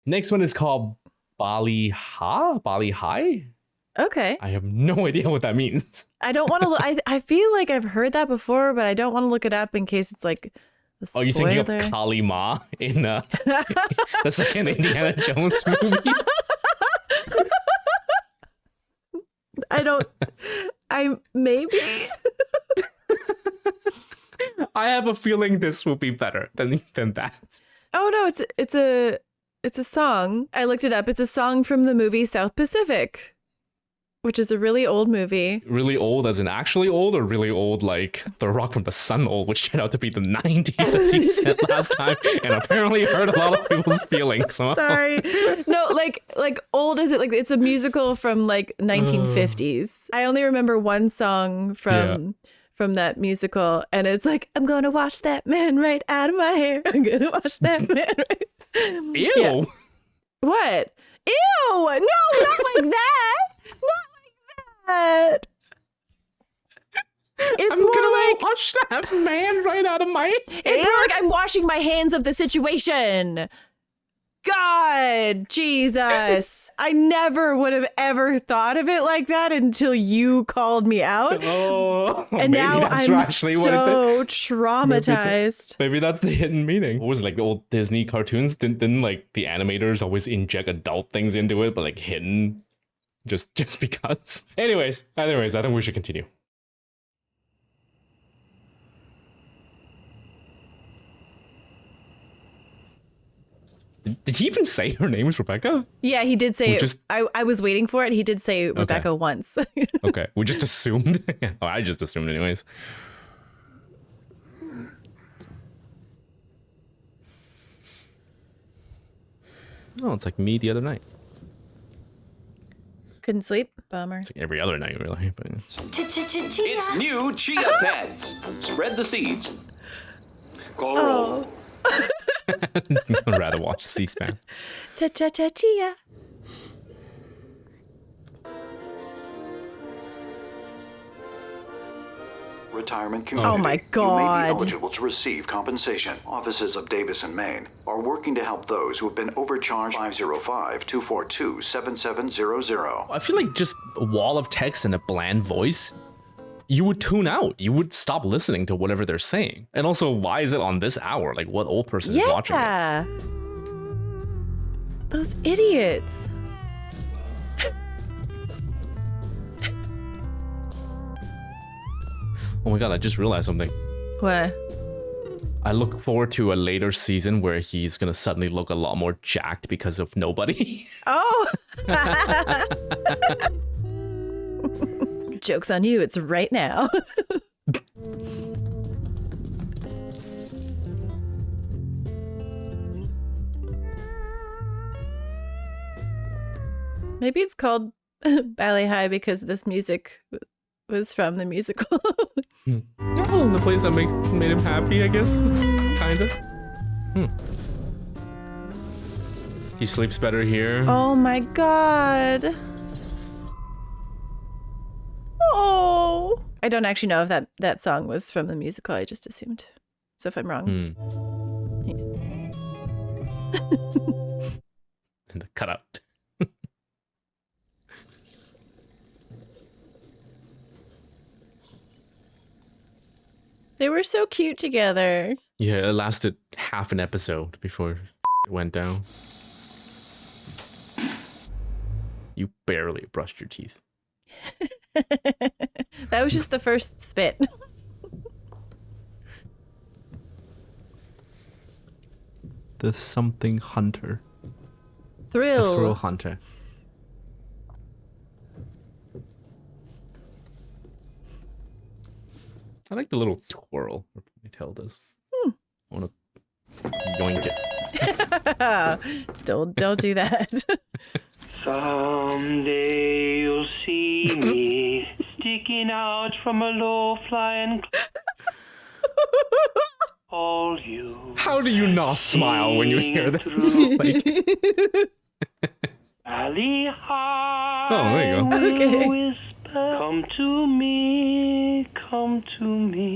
Next one is called Bali High? Okay. I have no idea what that means. I don't want to. I feel like I've heard that before, but I don't want to look it up in case it's like a spoiler. Oh, you thinking of Kali Ma in the second Indiana Jones movie? Maybe. I have a feeling this will be better than that. Oh no, it's a song. I looked it up. It's a song from the movie South Pacific, which is a really old movie. Really old as in actually old, or really old like The Rock from the Sun old, which turned out to be the 90s as you said last time, and apparently hurt a lot of people's feelings. So. Sorry. No, like old is it like it's a musical from like 1950s. I only remember one song from that musical, and it's like, I'm gonna wash that man right out of my hair. I'm gonna wash that man right. Ew. Yeah. What? Ew! No, not like that. Not like that. It's I'm more gonna like wash that man right out of my hair. It's more like I'm washing my hands of the situation. God, Jesus. I never would have ever thought of it like that until you called me out. Oh, and now I'm so traumatized. Maybe that's the hidden meaning. What was it, like the old Disney cartoons? Didn't like the animators always inject adult things into it, but like hidden just because? Anyways, I think we should continue. Did he even say her name is Rebecca? Yeah, he did say it. I was waiting for it. He did say Rebecca once. Okay, we just assumed. Oh, I just assumed anyways. Oh, it's like me the other night. Couldn't sleep? Bummer. It's like every other night, really. But... It's new Chia Pets. Spread the seeds. Oh. I'd rather watch C-SPAN. Chia. Retirement community. Oh my God. You may be eligible to receive compensation. Offices of Davis and Maine are working to help those who have been overcharged. 505-242-7700. I feel like just a wall of text and a bland voice, you would tune out. You would stop listening to whatever they're saying. And also, why is it on this hour? Like, what old person is watching it? Yeah. Those idiots. Oh my God, I just realized something. What? I look forward to a later season where he's gonna suddenly look a lot more jacked because of nobody. Oh. Joke's on you. It's right now. Maybe it's called Ballet High because this music was from the musical. Oh, the place that made him happy, I guess. Kinda. He sleeps better here. Oh my God. Oh. I don't actually know if that song was from the musical. I just assumed. So if I'm wrong. And the cutout. They were so cute together. Yeah, it lasted half an episode before it went down. You barely brushed your teeth. That was just the first spit. The something hunter. Thrill. The thrill hunter. I like the little twirl her ponytail does. I want to yoink it. Don't do that. Someday you'll see me sticking out from a low-flying all you. How do you not smile when you hear this? Like... Valley High. Oh, there you go. Okay. Whisper, come to me,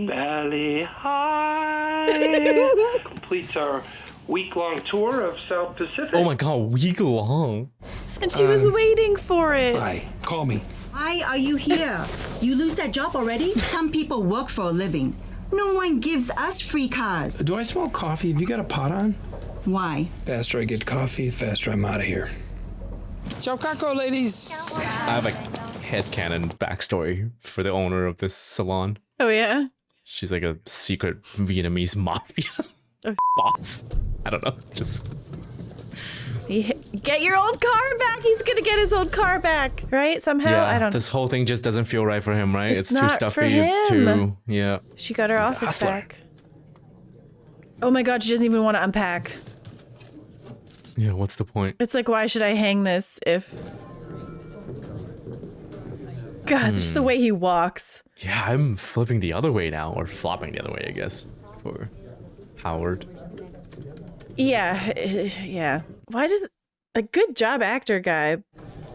Valley High. Completes our week-long tour of South Pacific. Oh my god, week long. And she was waiting for it. Bye. Call me. Why are you here? You lose that job already? Some people work for a living. No one gives us free cars. Do I smell coffee? Have you got a pot on? Why? Faster I get coffee, the faster I'm out of here. Ciao, Caco, ladies. I have a headcanon backstory for the owner of this salon. Oh, yeah? She's like a secret Vietnamese mafia boss. I don't know. Just Get your old car back. He's going to get his old car back, right? Somehow? yeah. I don't This whole thing just doesn't feel right for him, right? It's too not stuffy. for It's him. too yeah. She got her He's a office hustler. back. Oh my god, she doesn't even want to unpack. Yeah. What's the point? It's like, why should I hang this if... God, just the way he walks. Yeah, I'm flipping the other way now, or flopping the other way, I guess, for Howard. Yeah, yeah. Why does... A good job, actor guy.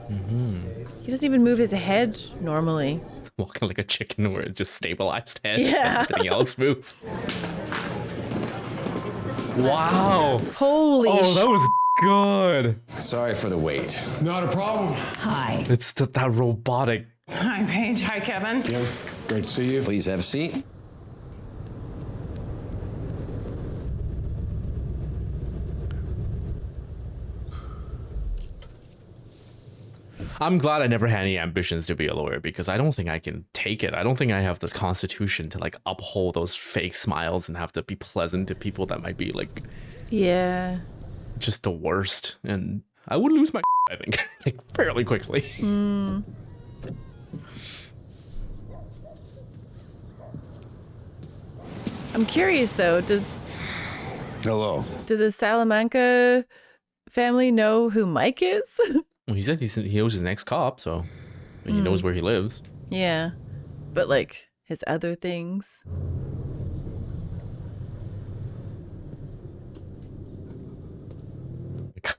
He doesn't even move his head normally. Walking like a chicken where it's just stabilized head Yeah. and everything else moves. Wow. Holy Oh, that was good. Sorry for the wait. Not a problem. Hi. It's that robotic. Hi, Paige. Hi, Kevin. Yeah, great to see you. Please have a seat. I'm glad I never had any ambitions to be a lawyer because I don't think I can take it. I don't think I have the constitution to like uphold those fake smiles and have to be pleasant to people that might be like Yeah. just the worst. And I would lose my I think like fairly quickly. I'm curious though, Hello. do the Salamanca family know who Mike is? Well, he said he knows his next cop, so and he knows where he lives. Yeah. But like his other things.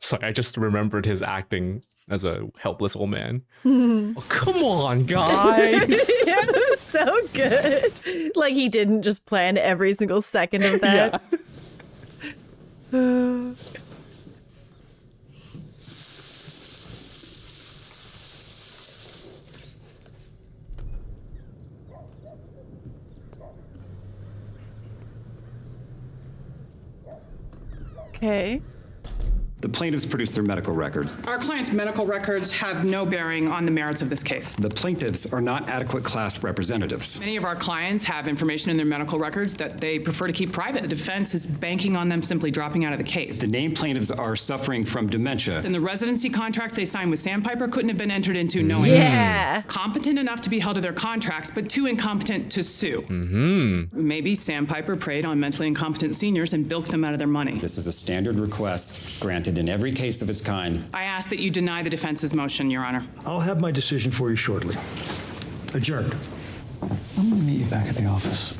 Sorry, I just remembered his acting as a helpless old man. Oh, come on, guys. It was so good. Like he didn't just plan every single second of that. Okay. The plaintiffs produced their medical records. Our client's medical records have no bearing on the merits of this case. The plaintiffs are not adequate class representatives. Many of our clients have information in their medical records that they prefer to keep private. The defense is banking on them simply dropping out of the case. The named plaintiffs are suffering from dementia. Then the residency contracts they signed with Sandpiper couldn't have been entered into knowing Yeah. competent enough to be held to their contracts, but too incompetent to sue. Maybe Sandpiper preyed on mentally incompetent seniors and bilked them out of their money. This is a standard request granted in every case of its kind. I ask that you deny the defense's motion, Your Honor. I'll have my decision for you shortly. Adjourned. I'm gonna meet you back at the office.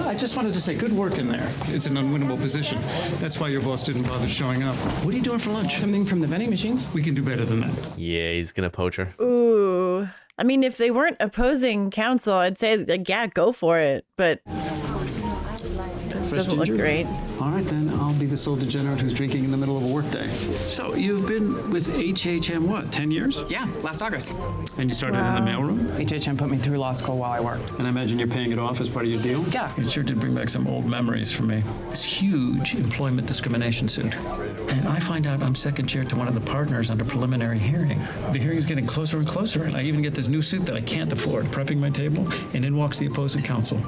I just wanted to say good work in there. It's an unwinnable position. That's why your boss didn't bother showing up. What are you doing for lunch? Something from the vending machines? We can do better than that. Yeah, he's gonna poach her. Ooh. I mean, if they weren't opposing counsel, I'd say, like, yeah, go for it. But this doesn't look great. All right, then. I'll be the sole degenerate who's drinking in the middle of a workday. So you've been with HHM, what, 10 years? Yeah, last August. And you started in the mailroom? HHM put me through law school while I worked. And I imagine you're paying it off as part of your deal? Yeah. It sure did bring back some old memories for me. This huge employment discrimination suit. And I find out I'm second chair to one of the partners under preliminary hearing. The hearing's getting closer and closer, and I even get this new suit that I can't afford, prepping my table, and in walks the opposing counsel.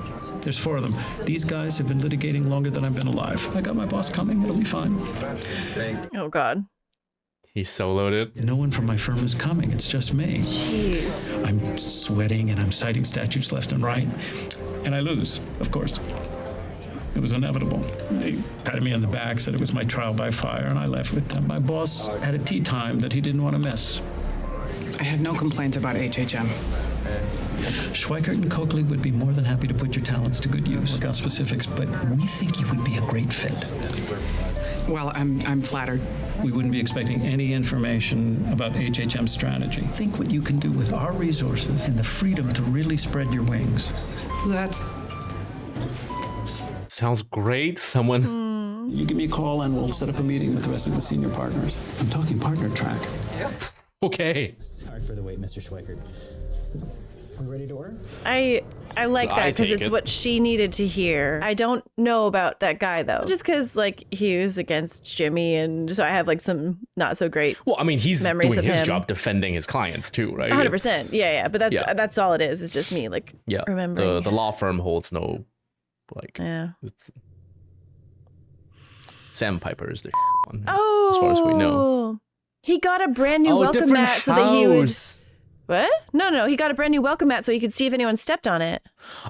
There's 4 of them. These guys have been litigating longer than I've been alive. I got my boss coming. It'll be fine. Oh, God. He soloed it. No one from my firm is coming. It's just me. Jeez. I'm sweating and I'm citing statutes left and right. And I lose, of course. It was inevitable. They patted me on the back, said it was my trial by fire, and I left with them. My boss had a tea time that he didn't want to miss. I have no complaints about HHM. Schweikert and Coakley would be more than happy to put your talents to good use. Work out specifics, but we think you would be a great fit. Well, I'm flattered. We wouldn't be expecting any information about HHM's strategy. Think what you can do with our resources and the freedom to really spread your wings. That's Sounds great. Someone. You give me a call and we'll set up a meeting with the rest of the senior partners. I'm talking partner track. Okay. Sorry for the wait, Mr. Schweikert. We ready to order? I like that because take it's it. what she needed to hear. I don't know about that guy though, just because like he was against Jimmy, and so I have like some not so great. Well, I mean, he's memories doing of his him. job defending his clients too, right? 100%. Yeah. But that's all it is. It's just me like remembering. The law firm holds no like. Yeah. It's, Sandpiper is the one. Oh, as far as we know. He got a brand new welcome different mat so that he would. house. What? No. He got a brand new welcome mat so he could see if anyone stepped on it.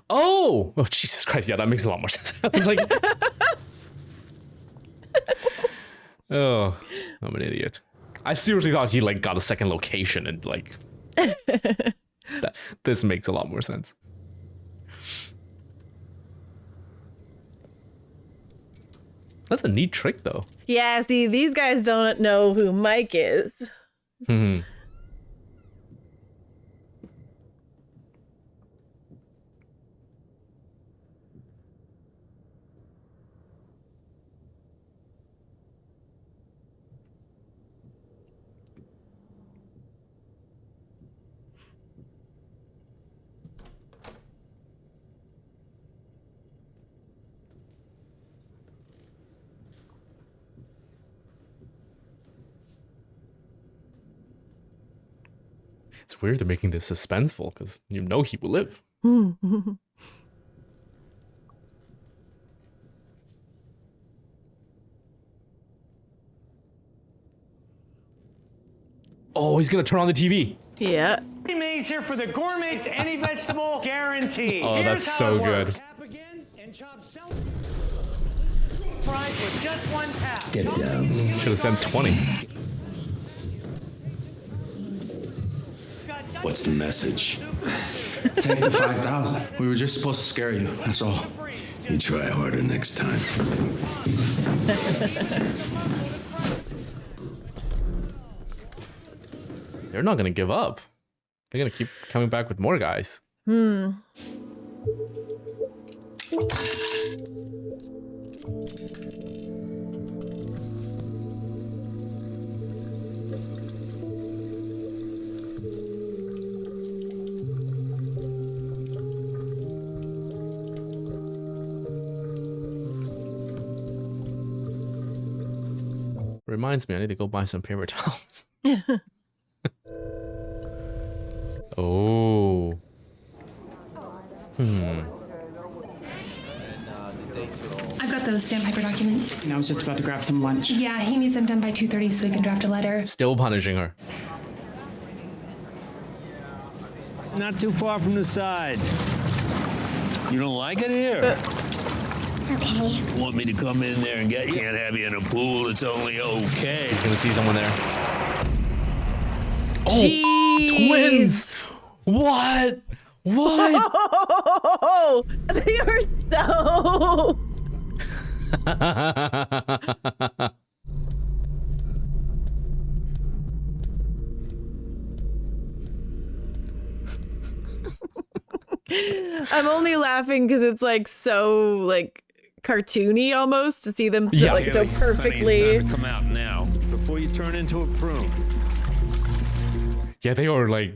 Oh, Jesus Christ! Yeah, that makes a lot more sense. I was like, oh, I'm an idiot. I seriously thought he like got a second location and like. This makes a lot more sense. That's a neat trick, though. Yeah, see, these guys don't know who Mike is. Hmm. It's weird they're making this suspenseful because you know he will live. Oh, he's gonna turn on the TV. Yeah. May's here for the gourmet's any vegetable guarantee. Oh, Here's that's how so it good. works. Tap again and chop celery. Fries with just one tap. Get down. Should have sent 20. What's the message? Take the 5,000. We were just supposed to scare you. That's all. You try harder next time. They're not gonna give up. They're gonna keep coming back with more guys. Reminds me, I need to go buy some paper towels. Oh. I've got those Sandpiper documents. And I was just about to grab some lunch. Yeah, he needs them done by 2:30 so we can draft a letter. Still punishing her. Not too far from the side. You don't like it here? It's okay. You want me to come in there and get you? Can't have you in a pool. It's only okay. He's gonna see someone there. Oh, Jeez. twins! What? What? Oh, they are so. I'm only laughing because it's like so like cartoony almost to see them Yeah. like so Honey, perfectly. it's time to come out now before you turn into a prune. Yeah, they are like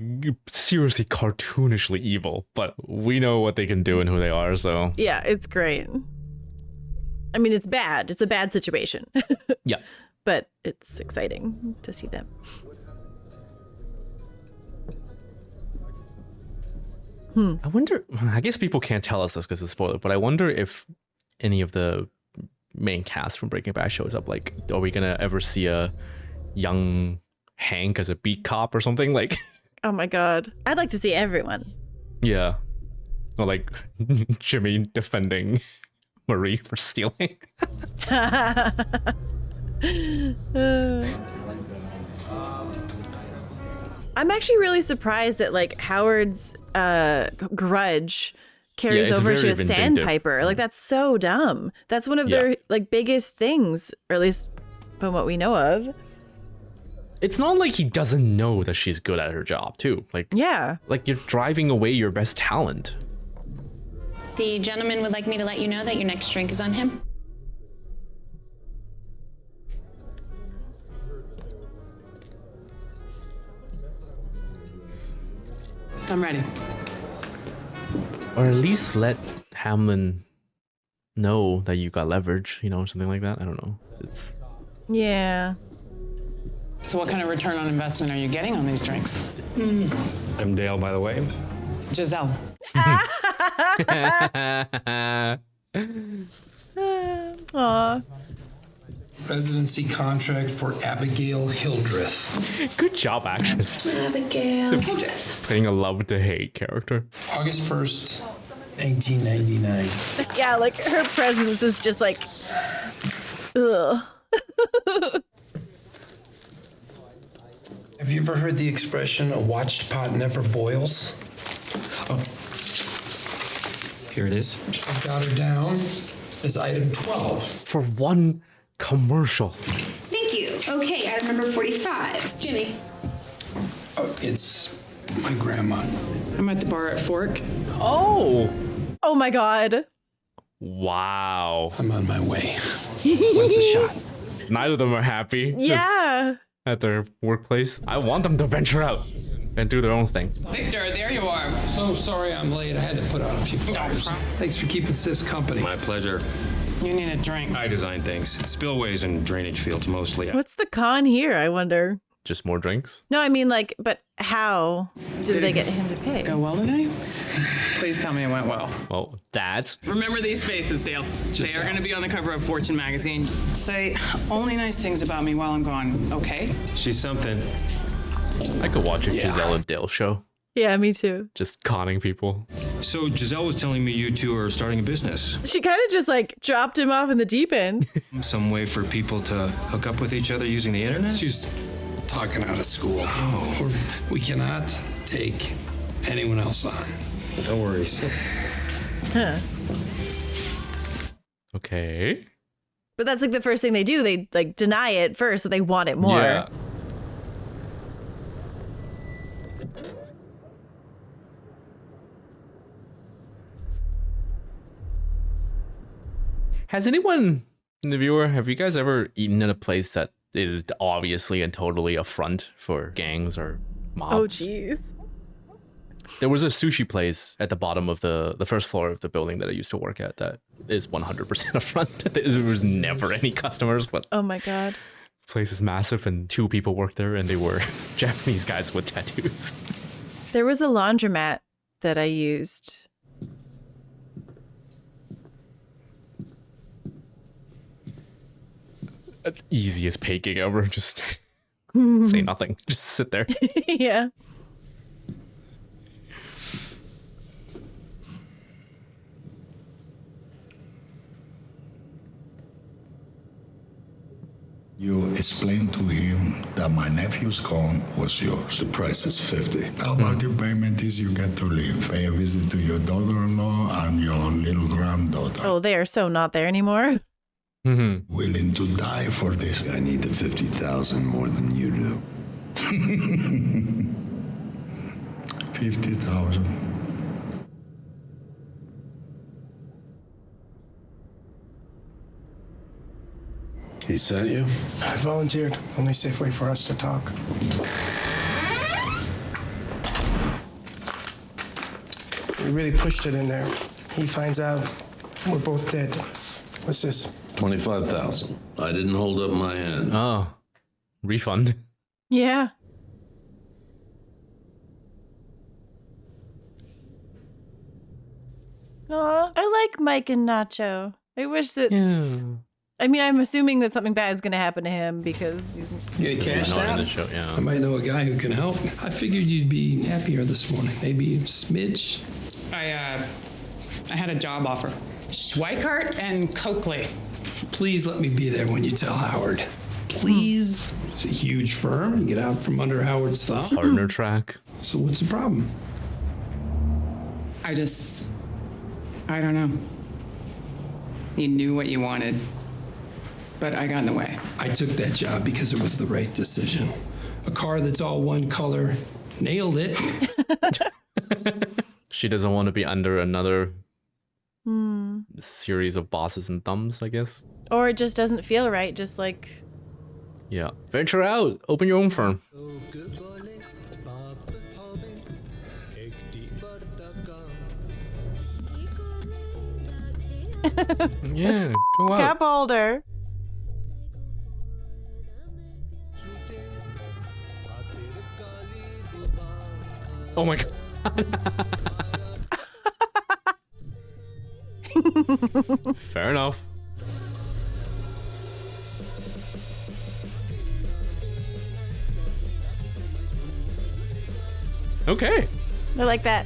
seriously cartoonishly evil, but we know what they can do and who they are, so. Yeah, it's great. I mean, it's bad. It's a bad situation. Yeah. But it's exciting to see them. I wonder, I guess people can't tell us this because it's spoiler, but I wonder if any of the main cast from Breaking Bad shows up. Like, are we gonna ever see a young Hank as a beat cop or something? Like, Oh my god. I'd like to see everyone. yeah. Or like Jimmy defending Marie for stealing. I'm actually really surprised that like Howard's grudge carries Yeah, it's over to very a vindictive. sandpiper. Like that's so dumb. That's one of their like biggest things, or at least from what we know of. It's not like he doesn't know that she's good at her job too. Like, Yeah. like you're driving away your best talent. The gentleman would like me to let you know that your next drink is on him. I'm ready. Or at least let Hamlin know that you got leverage, you know, something like that. I don't know. It's Yeah. So what kind of return on investment are you getting on these drinks? I'm Dale, by the way. Giselle. Aw. Residency contract for Abigail Hildreth. Good job, actress. Abigail Hildreth. Playing a love to hate character. August 1st, 1999. Yeah, like her presence is just like, ugh. Have you ever heard the expression, a watched pot never boils? Oh. Here it is. I've got her down as item 12. For one commercial. Thank you. Okay, item number 45. Jimmy. Oh, it's my grandma. I'm at the bar at Fork. Oh. Oh my God. Wow. I'm on my way. What's the shot? Neither of them are happy. Yeah. At their workplace. I want them to venture out and do their own thing. Victor, there you are. So sorry I'm late. I had to put out a few fires. Thanks for keeping Sis company. My pleasure. You need a drink. I design things. Spillways and drainage fields mostly. What's the con here, I wonder? Just more drinks? No, I mean, like, but how do they get him to pay? Go well today? Please tell me it went well. Well, that's... Remember these faces, Dale. They are going to be on the cover of Fortune magazine. Say only nice things about me while I'm gone, okay? She's something. I could watch a Giselle and Dale show. Yeah, me too. Just conning people. So Giselle was telling me you two are starting a business. She kind of just like dropped him off in the deep end. Some way for people to hook up with each other using the internet? She's talking out of school. Oh. We cannot take anyone else on. No worries. Huh. Okay. But that's like the first thing they do. They like deny it first, so they want it more. Yeah. Has anyone in the viewer, have you guys ever eaten at a place that is obviously and totally a front for gangs or mobs? Oh, jeez. There was a sushi place at the bottom of the first floor of the building that I used to work at that is 100% a front. There was never any customers, but Oh my God. the place is massive and 2 people worked there and they were Japanese guys with tattoos. There was a laundromat that I used. Easiest pay gig ever. Just say nothing. Just sit there. Yeah. You explained to him that my nephew's gun was yours. The price is 50. How about the payment is you get to leave? Pay a visit to your daughter-in-law and your little granddaughter. Oh, they are so not there anymore. Mm-hmm. Willing to die for this. I need the 50,000 more than you do. 50,000. He sent you? I volunteered. Only safe way for us to talk. We really pushed it in there. He finds out we're both dead. What's this? 25,000. I didn't hold up my end. Oh, refund. Yeah. Aw, I like Mike and Nacho. I wish that... Yeah. I mean, I'm assuming that something bad is going to happen to him because he's... You get cash not in out? the show, yeah. I might know a guy who can help. I figured you'd be happier this morning. Maybe a smidge. I had a job offer. Schweikart and Coakley. Please let me be there when you tell Howard. Please. It's a huge firm. You get out from under Howard's thumb. Partner track. So what's the problem? I don't know. You knew what you wanted, but I got in the way. I took that job because it was the right decision. A car that's all one color. Nailed it. She doesn't want to be under another series of bosses and thumbs, I guess. Or it just doesn't feel right. Just like, Yeah. Venture out. Open your own firm. Yeah, go out. cup holder. Oh my god. Fair enough. Okay. I like that.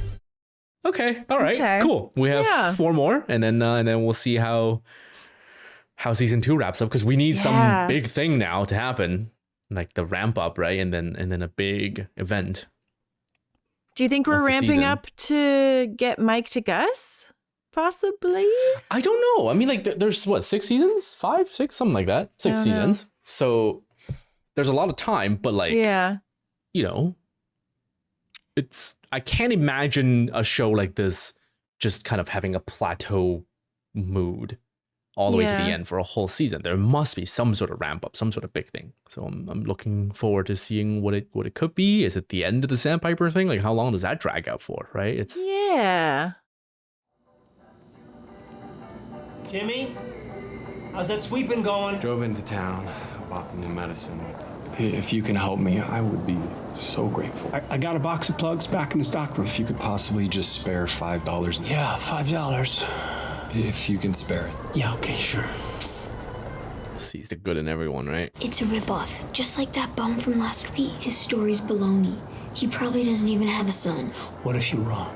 Okay. All right. Okay. Cool. We have Yeah. 4 more, and then we'll see how season 2 wraps up, because we need Yeah. some big thing now to happen, like the ramp up, right? And then a big event. Do you think we're Of the ramping season. up to get Mike to Gus? Possibly. I don't know. I mean, like, there's what, 6 seasons? 5, 6, something like that. 6 don't know. seasons. So there's a lot of time, but like, Yeah. you know, I can't imagine a show like this just kind of having a plateau mood all the way to the Yeah. end for a whole season. There must be some sort of ramp up, some sort of big thing. So I'm looking forward to seeing what it could be. Is it the end of the Sandpiper thing? Like, how long does that drag out for, right? It's Yeah. Jimmy, how's that sweeping going? Drove into town, bought the new medicine. If you can help me, I would be so grateful. I got a box of plugs back in the stock room. If you could possibly just spare $5. Yeah, $5. If you can spare it. Yeah, okay, sure. sees the good in everyone, right? It's a ripoff, just like that bum from last week. His story's baloney. He probably doesn't even have a son. What if you're wrong?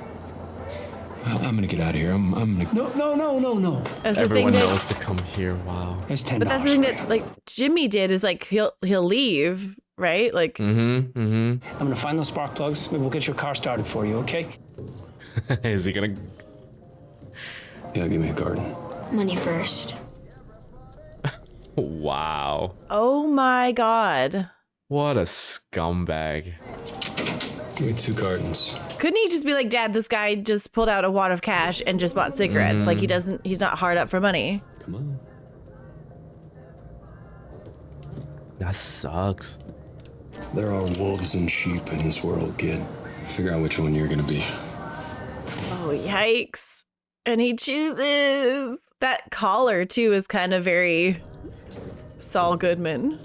I'm gonna get out of here. I'm gonna. No. That's the Everyone thing knows that, to come here. Wow. That's $10. but that's the thing that like Jimmy did is like he'll leave, right? Like I'm gonna find those spark plugs. Maybe we'll get your car started for you, okay? Is he gonna? Yeah, give me a garden. Money first. Wow. oh my god. What a scumbag. Give me 2 cartons. Couldn't he just be like, Dad, this guy just pulled out a wad of cash and just bought cigarettes? Like he's not hard up for money. Come on. That sucks. There are wolves and sheep in this world, kid. Figure out which one you're gonna be. Oh, yikes. And he chooses. That collar, too, is kind of very Saul Goodman.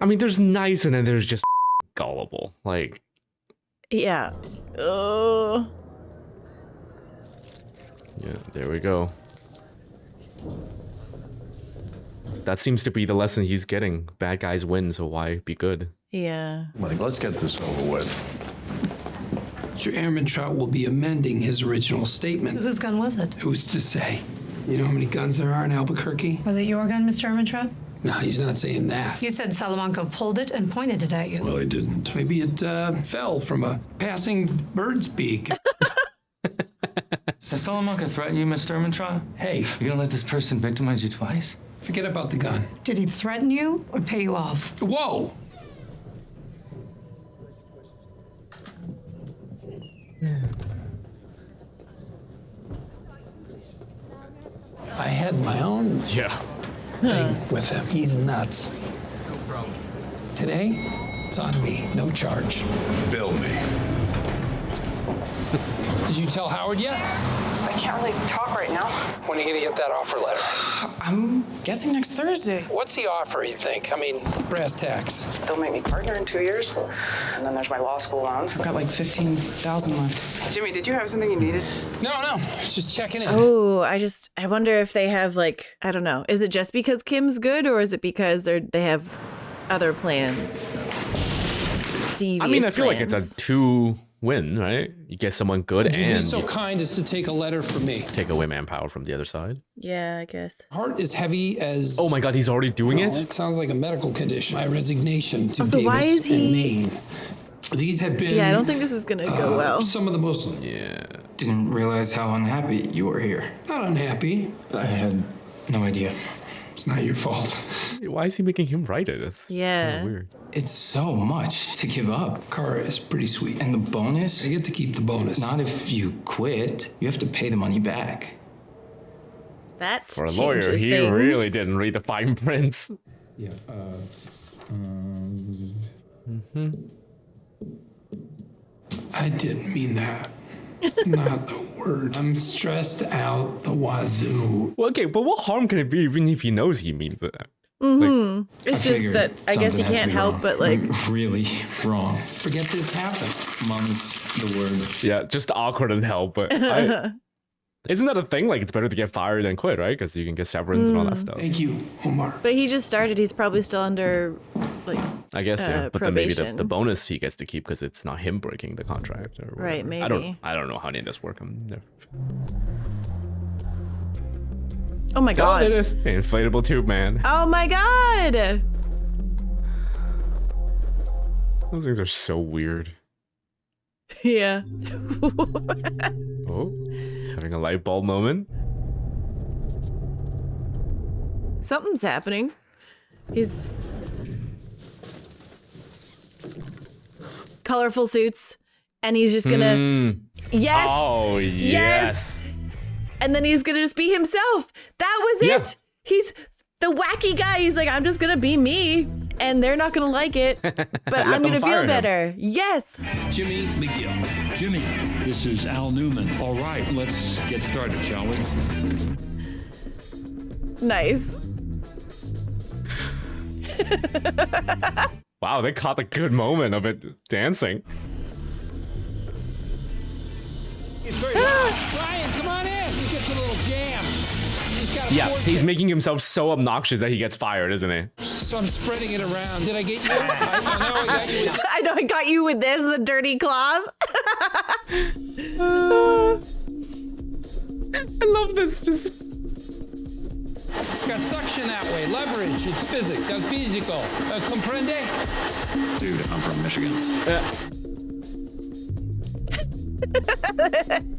I mean, there's nice and then there's just gullible. Like, Yeah. Oh. yeah, there we go. That seems to be the lesson he's getting. Bad guys win, so why be good? Yeah. Mike, let's get this over with. Mr. Ehrmantraut will be amending his original statement. Whose gun was it? Who's to say? You know how many guns there are in Albuquerque? Was it your gun, Mr. Ehrmantraut? No, he's not saying that. You said Salamanca pulled it and pointed it at you. Well, he didn't. Maybe it fell from a passing bird's beak. Does Salamanca threaten you, Mr. Ehrmantraut? Hey, You're gonna let this person victimize you twice? forget about the gun. Did he threaten you or pay you off? Whoa! I had my own Yeah. thing with him. He's nuts. Today, it's on me. No charge. Bill me. Did you tell Howard yet? I can't really talk right now. When are you gonna get that offer letter? I'm guessing next Thursday. What's the offer, you think? I mean, brass tacks. They'll make me partner in 2 years. And then there's my law school loans. I've got like 15,000 left. Jimmy, did you have something you needed? No, just checking in. Oh, I wonder if they have like, I don't know. Is it just because Kim's good or is it because they have other plans? Devious I mean, I feel like it's plans. a 2-win, right? You get someone good Would you be and so you kind as to take a letter from me? take away manpower from the other side. Yeah, I guess. Heart is heavy as... Oh my god, he's already doing Well, it? It sounds like a medical condition. My resignation to Also, Davis why is and he- Maine. These have been... Yeah, I don't think this is gonna go well. Some of the most... Yeah. Didn't realize how unhappy you were here. Not unhappy. I had no idea. It's not your fault. Why is he making him write it? It's Yeah. weird. It's so much to give up. Kara is pretty sweet. And the bonus? I get to keep the bonus. Not if you quit. You have to pay the money back. That For a lawyer, changes he things. really didn't read the fine prints. Yeah. I didn't mean that. Not the word. I'm stressed out the wazoo. Well, okay, but what harm can it be even if he knows he means it? It's just that I guess he can't help but like. Really wrong. Forget this happened. Mum's the word. Yeah, just awkward as hell, but isn't that a thing? Like, it's better to get fired than quit, right? Because you can get severance and all that stuff. Thank you, Omar. But he just started. He's probably still under like. I guess, yeah. But then maybe probation. the bonus he gets to keep because it's not him breaking the contract. Or whatever. Right, maybe. I don't know how any of this work. I'm never... Oh my god. Oh, it is. Inflatable tube man. Oh my god. Those things are so weird. Yeah. Oh, he's having a light bulb moment. Something's happening. He's colorful suits, and he's just gonna. Yes. Oh yes. And then he's gonna just be himself. That was it. He's the wacky guy. He's like, I'm just gonna be me, and they're not gonna like it, but I'm gonna feel better. Yes. Jimmy McGill. Jimmy, this is Al Newman. All right, let's get started, shall we? Nice. Wow, they caught the good moment of it dancing. It's very loud. Brian, come on in. He gets a little jam. Yeah, he's making himself so obnoxious that he gets fired, isn't he? So I'm spreading it around. Did I get you? I know I got you. I know I got you with this, the dirty cloth. I love this. Just got suction that way. Leverage. It's physics. El físico. Comprende? Dude, I'm from Michigan.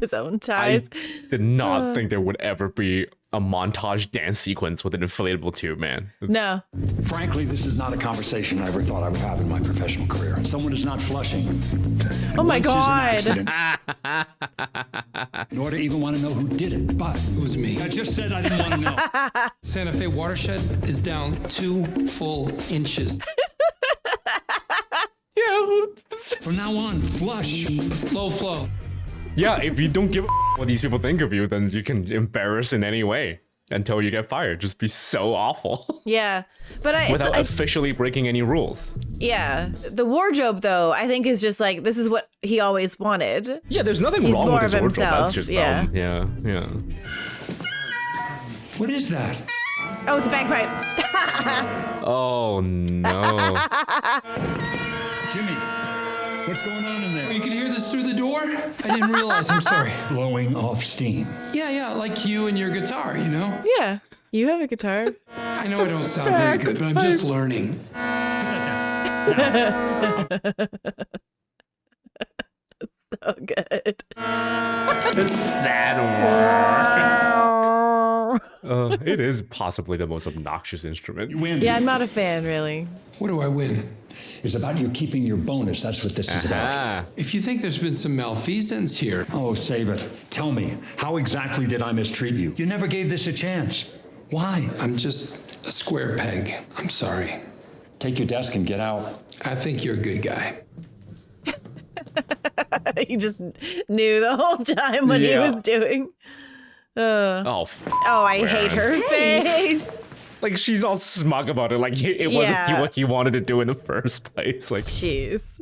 His own ties. I did not think there would ever be a montage dance sequence with an inflatable tube, man. No. Frankly, this is not a conversation I ever thought I would have in my professional career. Someone is not flushing. Oh my God. Nor to even want to know who did it, but It was me. I just said I didn't want to know. Santa Fe watershed is down 2 full inches. Yeah. From now on, flush. Low flow. Yeah, if you don't give a what these people think of you, then you can embarrass in any way until you get fired. Just be so awful. Yeah. But without officially breaking any rules. Yeah. The wardrobe, though, I think is just like, this is what he always wanted. Yeah, there's nothing He's wrong more with his of wardrobe. himself. That's just Yeah. yeah. What is that? Oh, it's a bagpipe. Oh, no. Jimmy, what's going on in there? You could hear this through the door? I didn't realize. I'm sorry. Blowing off steam. Yeah, like you and your guitar, you know? Yeah. You have a guitar. I know I don't sound very good, but I'm just learning. Put that down. So good. The sad word. It is possibly the most obnoxious instrument. You win. Yeah, I'm not a fan, really. What do I win? It's about you keeping your bonus. That's what this is about. If you think there's been some malfeasance here. Oh, save it. Tell me, how exactly did I mistreat you? You never gave this a chance. Why? I'm just a square peg. I'm sorry. Take your desk and get out. I think you're a good guy. He just knew the whole time what he was doing. Oh, I hate her face. Like, she's all smug about it. Like, it wasn't what he wanted to do in the first place. Like, jeez.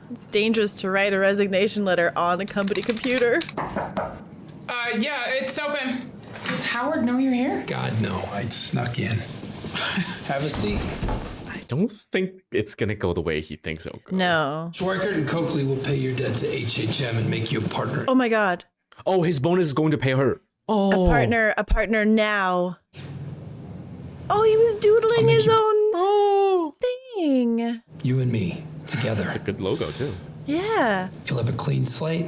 It's dangerous to write a resignation letter on a company computer. Yeah, it's open. Does Howard know you're here? God, no. I snuck in. Have a seat. I don't think it's going to go the way he thinks it'll go. No. Schweikert and Coakley will pay your debt to HHM and make you a partner. Oh my God. Oh, his bonus is going to pay her. Oh. A partner now. Oh, he was doodling his own thing. You and me, together. It's a good logo, too. Yeah. You'll have a clean slate,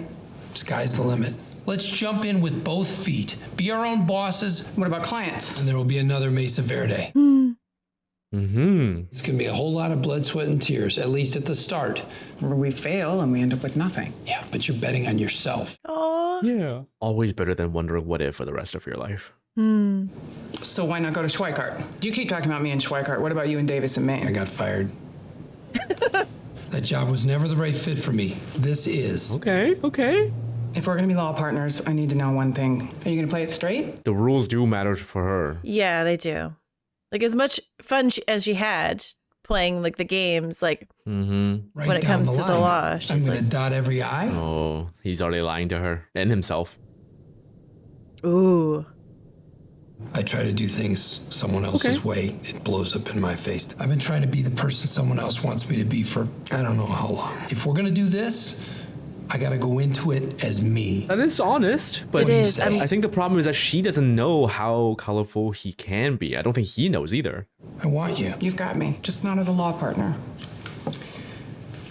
Sky's the limit. Let's jump in with both feet. Be our own bosses. What about clients? And there will be another Mesa Verde. Mm-hmm. It's going to be a whole lot of blood, sweat, and tears, at least at the start. Where we fail and we end up with nothing. Yeah, but you're betting on yourself. Oh. Yeah. Always better than wondering what if for the rest of your life. So why not go to Schweikart? You keep talking about me and Schweikart. What about you and Davis and Maine? I got fired. That job was never the right fit for me. This is. Okay. If we're gonna be law partners, I need to know one thing. Are you gonna play it straight? The rules do matter for her. Yeah, they do. Like, as much fun as she had playing like the games, like when it comes to the law, I'm she's going to like, dot every I. Oh, he's already lying to her and himself. ooh. I try to do things someone else's way. It blows up in my face. I've been trying to be the person someone else wants me to be for I don't know how long. If we're going to do this, I got to go into it as me. That is honest, but It is. I think the problem is that she doesn't know how colorful he can be. I don't think he knows either. I want you. You've got me, just not as a law partner.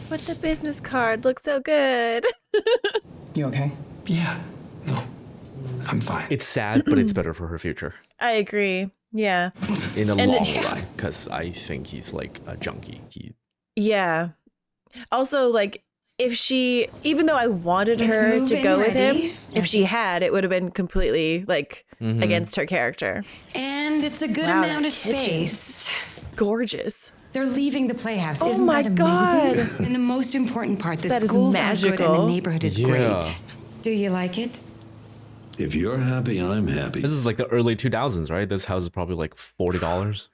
But the business card looks so good. You okay? Yeah. No. I'm fine. It's sad, but it's better for her future I agree. Yeah. in the And long it- run, because I think he's like a junkie. Yeah. Also, like, if she, even though I wanted It's her to moving, go with him, ready? if she had, it would have been completely like against her character. And it's a good Wow, amount of that kitchen. space. Gorgeous. They're leaving the Playhouse. Oh Isn't my that God. amazing? And the most important part, the That is schools are good and the magical. neighborhood is Yeah. great. Do you like it? If you're happy, I'm happy. This is like the early 2000s, right? This house is probably like $40.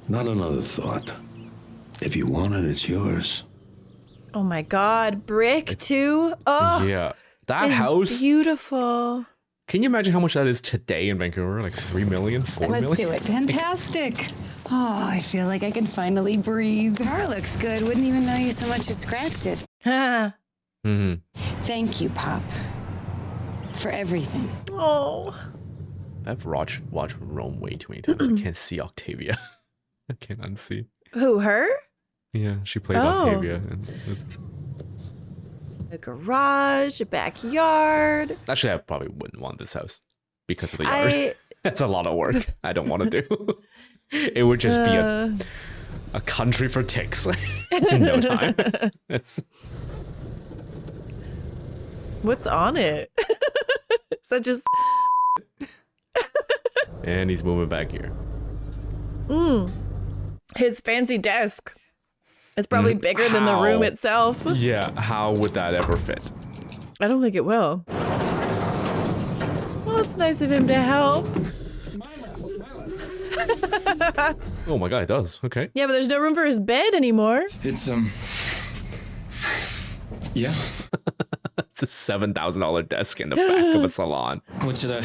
Not another thought. If you want it, it's yours. Oh my God. Brick too. Oh, Yeah. That it's house. beautiful. Can you imagine how much that is today in Vancouver? Like 3 million, 4 million? Let's do it. Fantastic. Oh, I feel like I can finally breathe. Car looks good. Wouldn't even know you so much as scratched it. Mm-hmm. Thank you, Pop, for everything. Oh. I've watched Rome way too many times. I can't see Octavia. I can't unsee. Who, her? Yeah, she plays Oh. Octavia. And A garage, a backyard. actually, I probably wouldn't want this house because of the yard. That's a lot of work. I don't want to do. It would just be a country for ticks in no time. What's on it? Is that just... And he's moving back here. His fancy desk. It's probably bigger than the room How? itself. Yeah, how would that ever fit? I don't think it will. Well, it's nice of him to help. Oh my god, it does. Okay. Yeah, but there's no room for his bed anymore. It's, yeah. It's a $7,000 desk in the back of a salon. What should I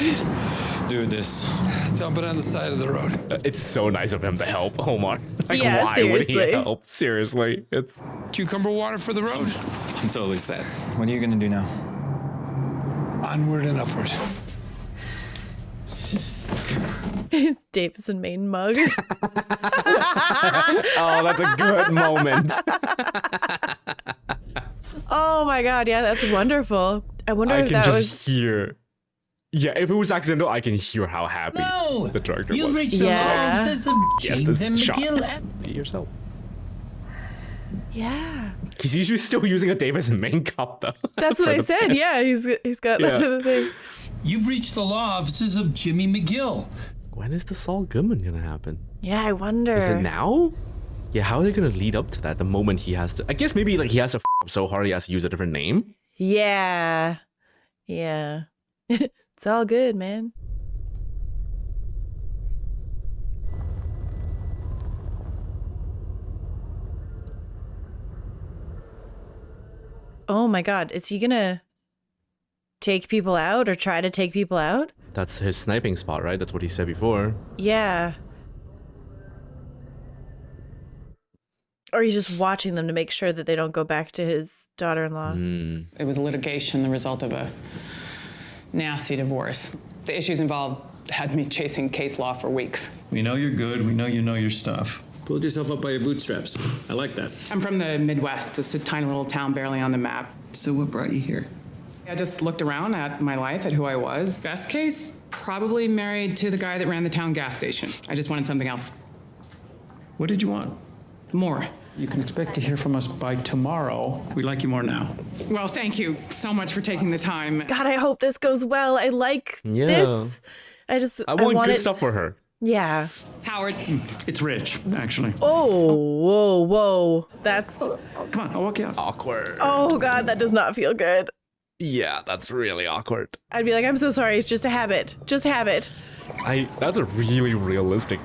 do with this? Dump it on the side of the road. It's so nice of him to help, Omar. Like, Yeah, why would he seriously. help? Seriously. It's Cucumber water for the road. I'm totally set. What are you gonna do now? Onward and upward. His Davis and Maine mug. oh, that's a good moment. Oh my God, yeah, that's wonderful. I wonder I if can that just was... hear. Yeah, if it was accidental, I can hear how happy the director You've was. reached the offices of Yes, James this and shot. McGill. Be yourself. Yeah. He's usually still using a Davis and Maine cup, though. That's what For I the said. pen. Yeah, he's got Yeah. the thing. You've reached the law offices of Jimmy McGill. When is the Saul Goodman gonna happen? Yeah, I wonder. Is it now? Yeah, how are they gonna lead up to that? The moment he has to, I guess maybe like he has to up so hard he has to use a different name. Yeah. Yeah. It's all good, man. Oh my God. Is he gonna take people out or try to take people out? That's his sniping spot, right? That's what he said before. Yeah. Or he's just watching them to make sure that they don't go back to his daughter-in-law. It was litigation, the result of a nasty divorce. The issues involved had me chasing case law for weeks. We know you're good. We know you know your stuff. Pulled yourself up by your bootstraps. I like that. I'm from the Midwest, just a tiny little town barely on the map. So what brought you here? I just looked around at my life, at who I was. Best case, probably married to the guy that ran the town gas station. I just wanted something else. What did you want? More. You can expect to hear from us by tomorrow. We like you more now. Well, thank you so much for taking the time. God, I hope this goes well. I like this. I want good it. stuff for her. Yeah. Howard. It's Rich, actually. Oh, whoa. That's... Come on, I'll walk you out. Awkward. Oh, God, that does not feel good. Yeah, that's really awkward. I'd be like, I'm so sorry. It's just a habit. Just a habit. That's a really realistic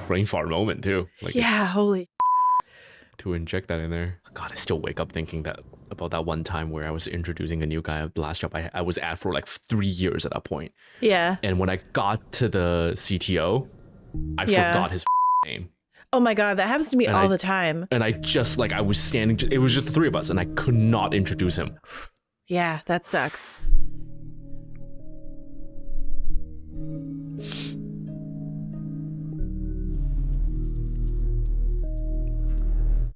brain fart moment, too. Like, yeah, holy. To inject that in there. God, I still wake up thinking about that one time where I was introducing a new guy at the last job I was at for like 3 years at that point. Yeah. And when I got to the CTO, I forgot his name. Oh my God, that happens to me all the time. And I just like, I was standing, it was just the three of us and I could not introduce him. Yeah, that sucks.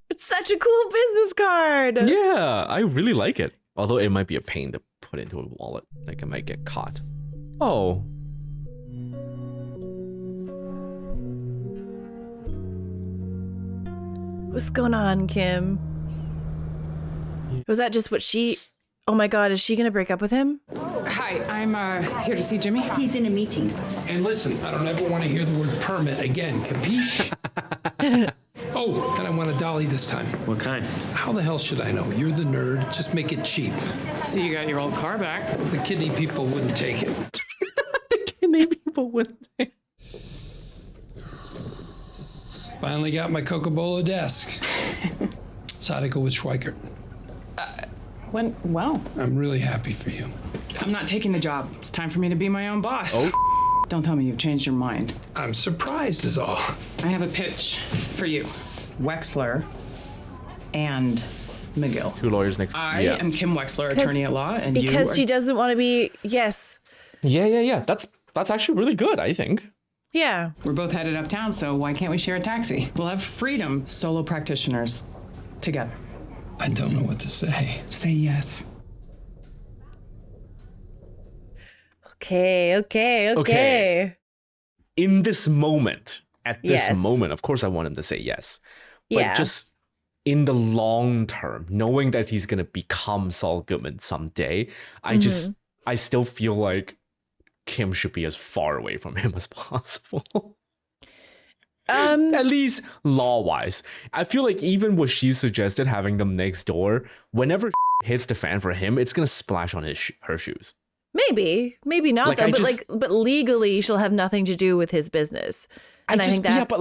It's such a cool business card. Yeah, I really like it. Although it might be a pain to put into a wallet. Like I might get caught. Oh. What's going on, Kim? Was that just what she... Oh my God, is she gonna break up with him? Hi, I'm here to see Jimmy. He's in a meeting. And listen, I don't ever want to hear the word permit again, capiche? Oh, and I want a dolly this time. What kind? How the hell should I know? You're the nerd. Just make it cheap. See, you got your old car back. The kidney people wouldn't take it. The kidney people wouldn't take it. Finally got my Coca-Cola desk. So how'd it go with Schweikert? Went well. I'm really happy for you. I'm not taking the job. It's time for me to be my own boss. Oh. Don't tell me you've changed your mind. I'm surprised is all. I have a pitch for you. Wexler and McGill. Two lawyers next. I am Kim Wexler, attorney at law, and because she doesn't want to be... Yes. Yeah. That's actually really good, I think. Yeah. We're both headed uptown, so why can't we share a taxi? We'll have freedom, solo practitioners, together. I don't know what to say. Say yes. Okay. In this moment, at this moment, of course I want him to say yes. But just in the long term, knowing that he's going to become Saul Goodman someday, I still feel like Kim should be as far away from him as possible. At least law-wise. I feel like even what she suggested, having them next door, whenever hits the fan for him, it's going to splash on her shoes. Maybe not Like, though, but legally she'll have nothing to do with his business. And I think that's...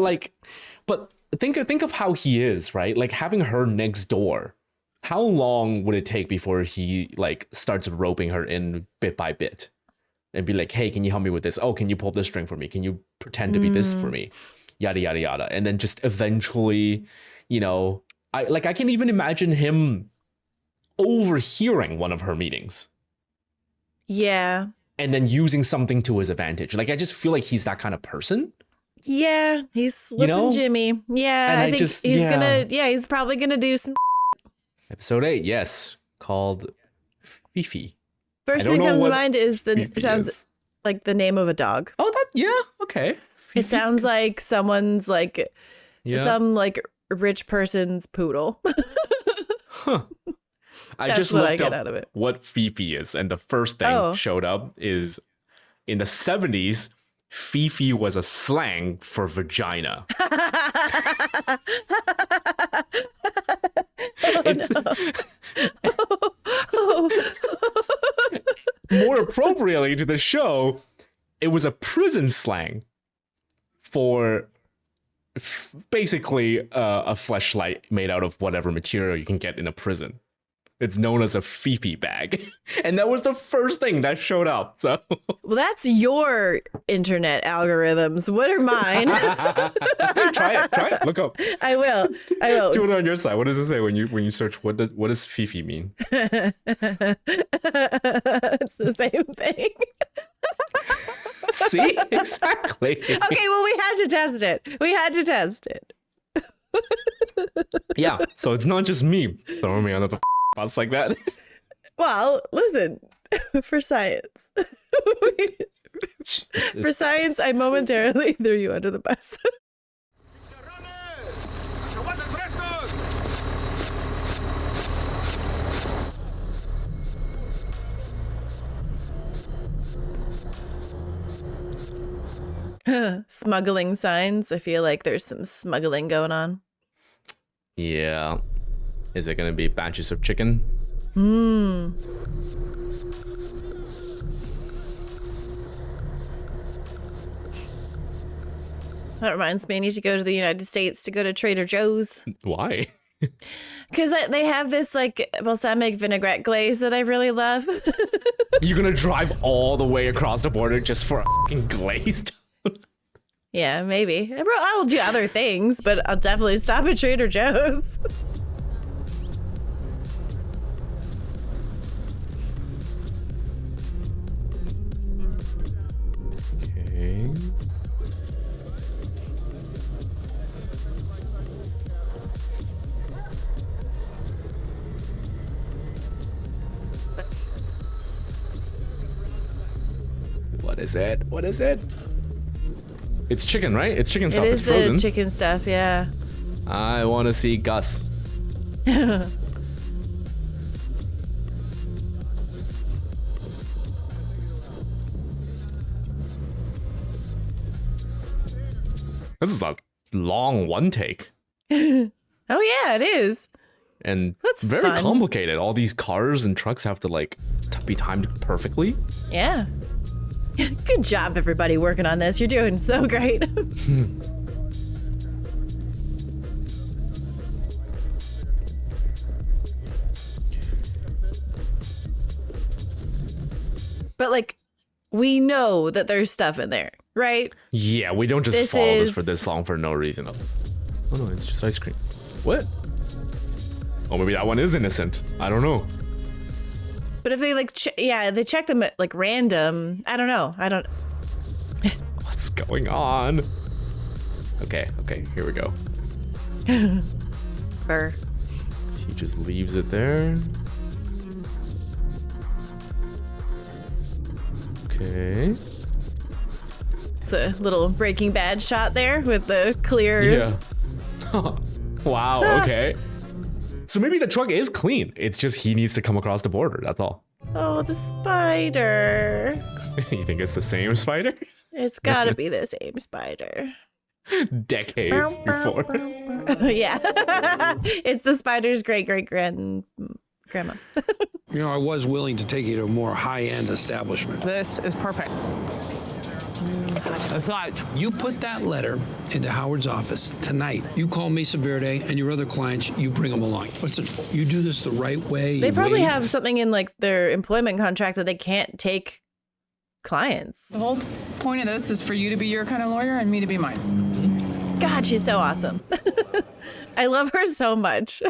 but think of how he is, right? Like having her next door. How long would it take before he like starts roping her in bit by bit? And be like, hey, can you help me with this? Oh, can you pull up this string for me? Can you pretend to be this for me? Yada, yada, yada. And then just eventually, I can even imagine him overhearing one of her meetings. Yeah. And then using something to his advantage. Like, I just feel like he's that kind of person. Yeah, he's slipping Jimmy. Yeah, and I think he's probably gonna do some... Episode 8, yes. Called Fifi. First thing that comes to mind is sounds like the name of a dog. Oh, okay. It sounds like someone's some rich person's poodle. Huh. I just looked up what Fifi is, and the first thing showed up is in the 70s, Fifi was a slang for vagina. More appropriately to the show, it was a prison slang for basically a fleshlight made out of whatever material you can get in a prison. It's known as a Fifi bag. And that was the first thing that showed up. So, well, that's your internet algorithms. What are mine? Try it. Look up. I will. Do it on your side. What does it say when you search what does Fifi mean? It's the same thing. See? Exactly. Okay, well, we had to test it. Yeah, so it's not just me throwing me under the bus like that. Well, listen, for science. For science, I momentarily threw you under the bus. Smuggling signs. I feel like there's some smuggling going on. Yeah. Is it going to be batches of chicken? That reminds me, I need to go to the United States to go to Trader Joe's. Why? Because they have this like balsamic vinaigrette glaze that I really love. You're going to drive all the way across the border just for a fucking glazed? Yeah, maybe. I'll do other things, but I'll definitely stop at Trader Joe's. Okay. What is it? What is it? It's chicken, right? It's chicken stuff. It is It's frozen. the chicken stuff, yeah. I want to see Gus. This is a long one take. Oh yeah, it is. And That's very fun. complicated. All these cars and trucks have to like be timed perfectly. Yeah. Good job, everybody working on this. You're doing so great. But like, we know that there's stuff in there, right? Yeah, we don't just This follow this is- for this long for no reason. Oh no, it's just ice cream. What? Oh, maybe that one is innocent. I don't know. But if they like, they check them at like random. I don't know. I don't. What's going on? Okay, here we go. Burr. He just leaves it there. Okay. It's a little Breaking Bad shot there with the clear. Yeah. Wow, okay. So maybe the truck is clean. It's just he needs to come across the border. That's all. Oh, the spider. You think it's the same spider? It's gotta be the same spider. Decades before. Yeah. It's the spider's grandma. You know, I was willing to take you to a more high-end establishment. This is perfect. I thought you put that letter into Howard's office tonight. You call Mesa Verde and your other clients, you bring them along. Listen, you do this the right way. They you probably wait. have something in like their employment contract that they can't take clients. The whole point of this is for you to be your kind of lawyer and me to be mine. God, she's so awesome. I love her so much.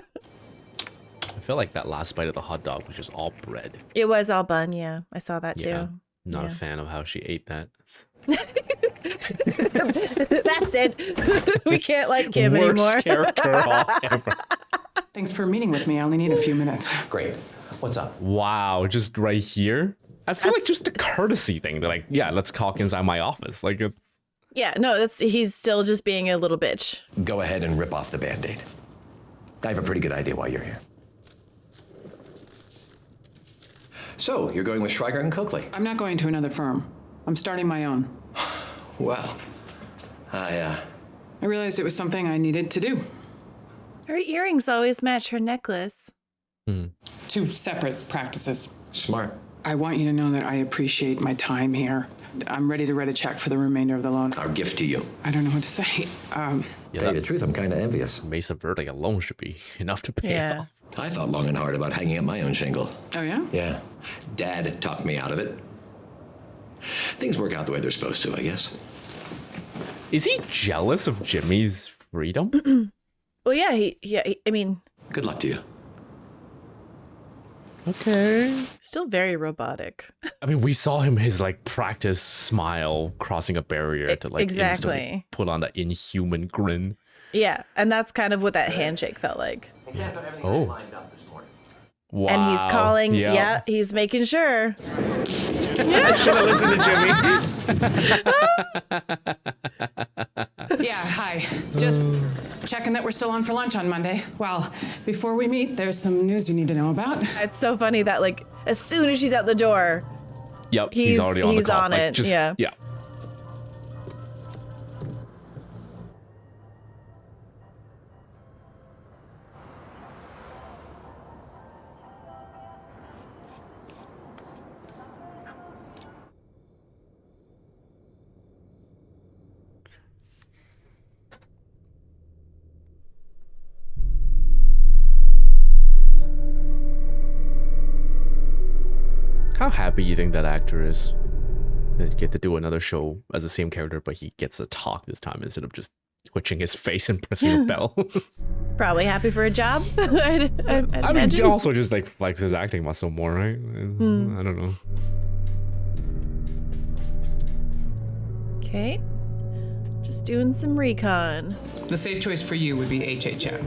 I feel like that last bite of the hot dog was just all bread. It was all bun, yeah. I saw that too. Not a fan of how she ate that. That's it. We can't like Kim Worst anymore. character ever. Thanks for meeting with me. I only need a few minutes. Great. What's up? Wow, just right here? I feel like just a courtesy thing. They're like, yeah, let's talk inside my office. Like, Yeah, no, he's still just being a little bitch. Go ahead and rip off the Band-Aid. I have a pretty good idea why you're here. So, you're going with Schweiger and Coakley? I'm not going to another firm. I'm starting my own. Well, I realized it was something I needed to do. Her earrings always match her necklace. Two separate practices. Smart. I want you to know that I appreciate my time here. I'm ready to write a check for the remainder of the loan. Our gift to you. I don't know what to say. Tell you the truth, I'm kind of envious. Mesa Verde alone should be enough to pay off. I thought long and hard about hanging up my own shingle. Oh, yeah? Yeah. Dad talked me out of it. Things work out the way they're supposed to, I guess. Is he jealous of Jimmy's freedom? Well, yeah, I mean, Good luck to you. Okay. still very robotic. I mean, we saw his like practice smile crossing a barrier to like Exactly. instantly put on that inhuman grin. Yeah, and that's kind of what that handshake felt like. Oh. Wow. And he's calling. Yep. Yeah, he's making sure. I should have listened to Jimmy. Yeah, hi. Just checking that we're still on for lunch on Monday. Well, before we meet, there's some news you need to know about. It's so funny that like as soon as she's out the door, Yep, he's already on the call. on it. Yeah. How happy you think that actor is? To get to do another show as the same character, but he gets to talk this time instead of just twitching his face and pressing a bell. Probably happy for a job. I'd I mean, imagine. he also just like likes his acting muscle more, right? I don't know. Okay. Just doing some recon. The safe choice for you would be HHM.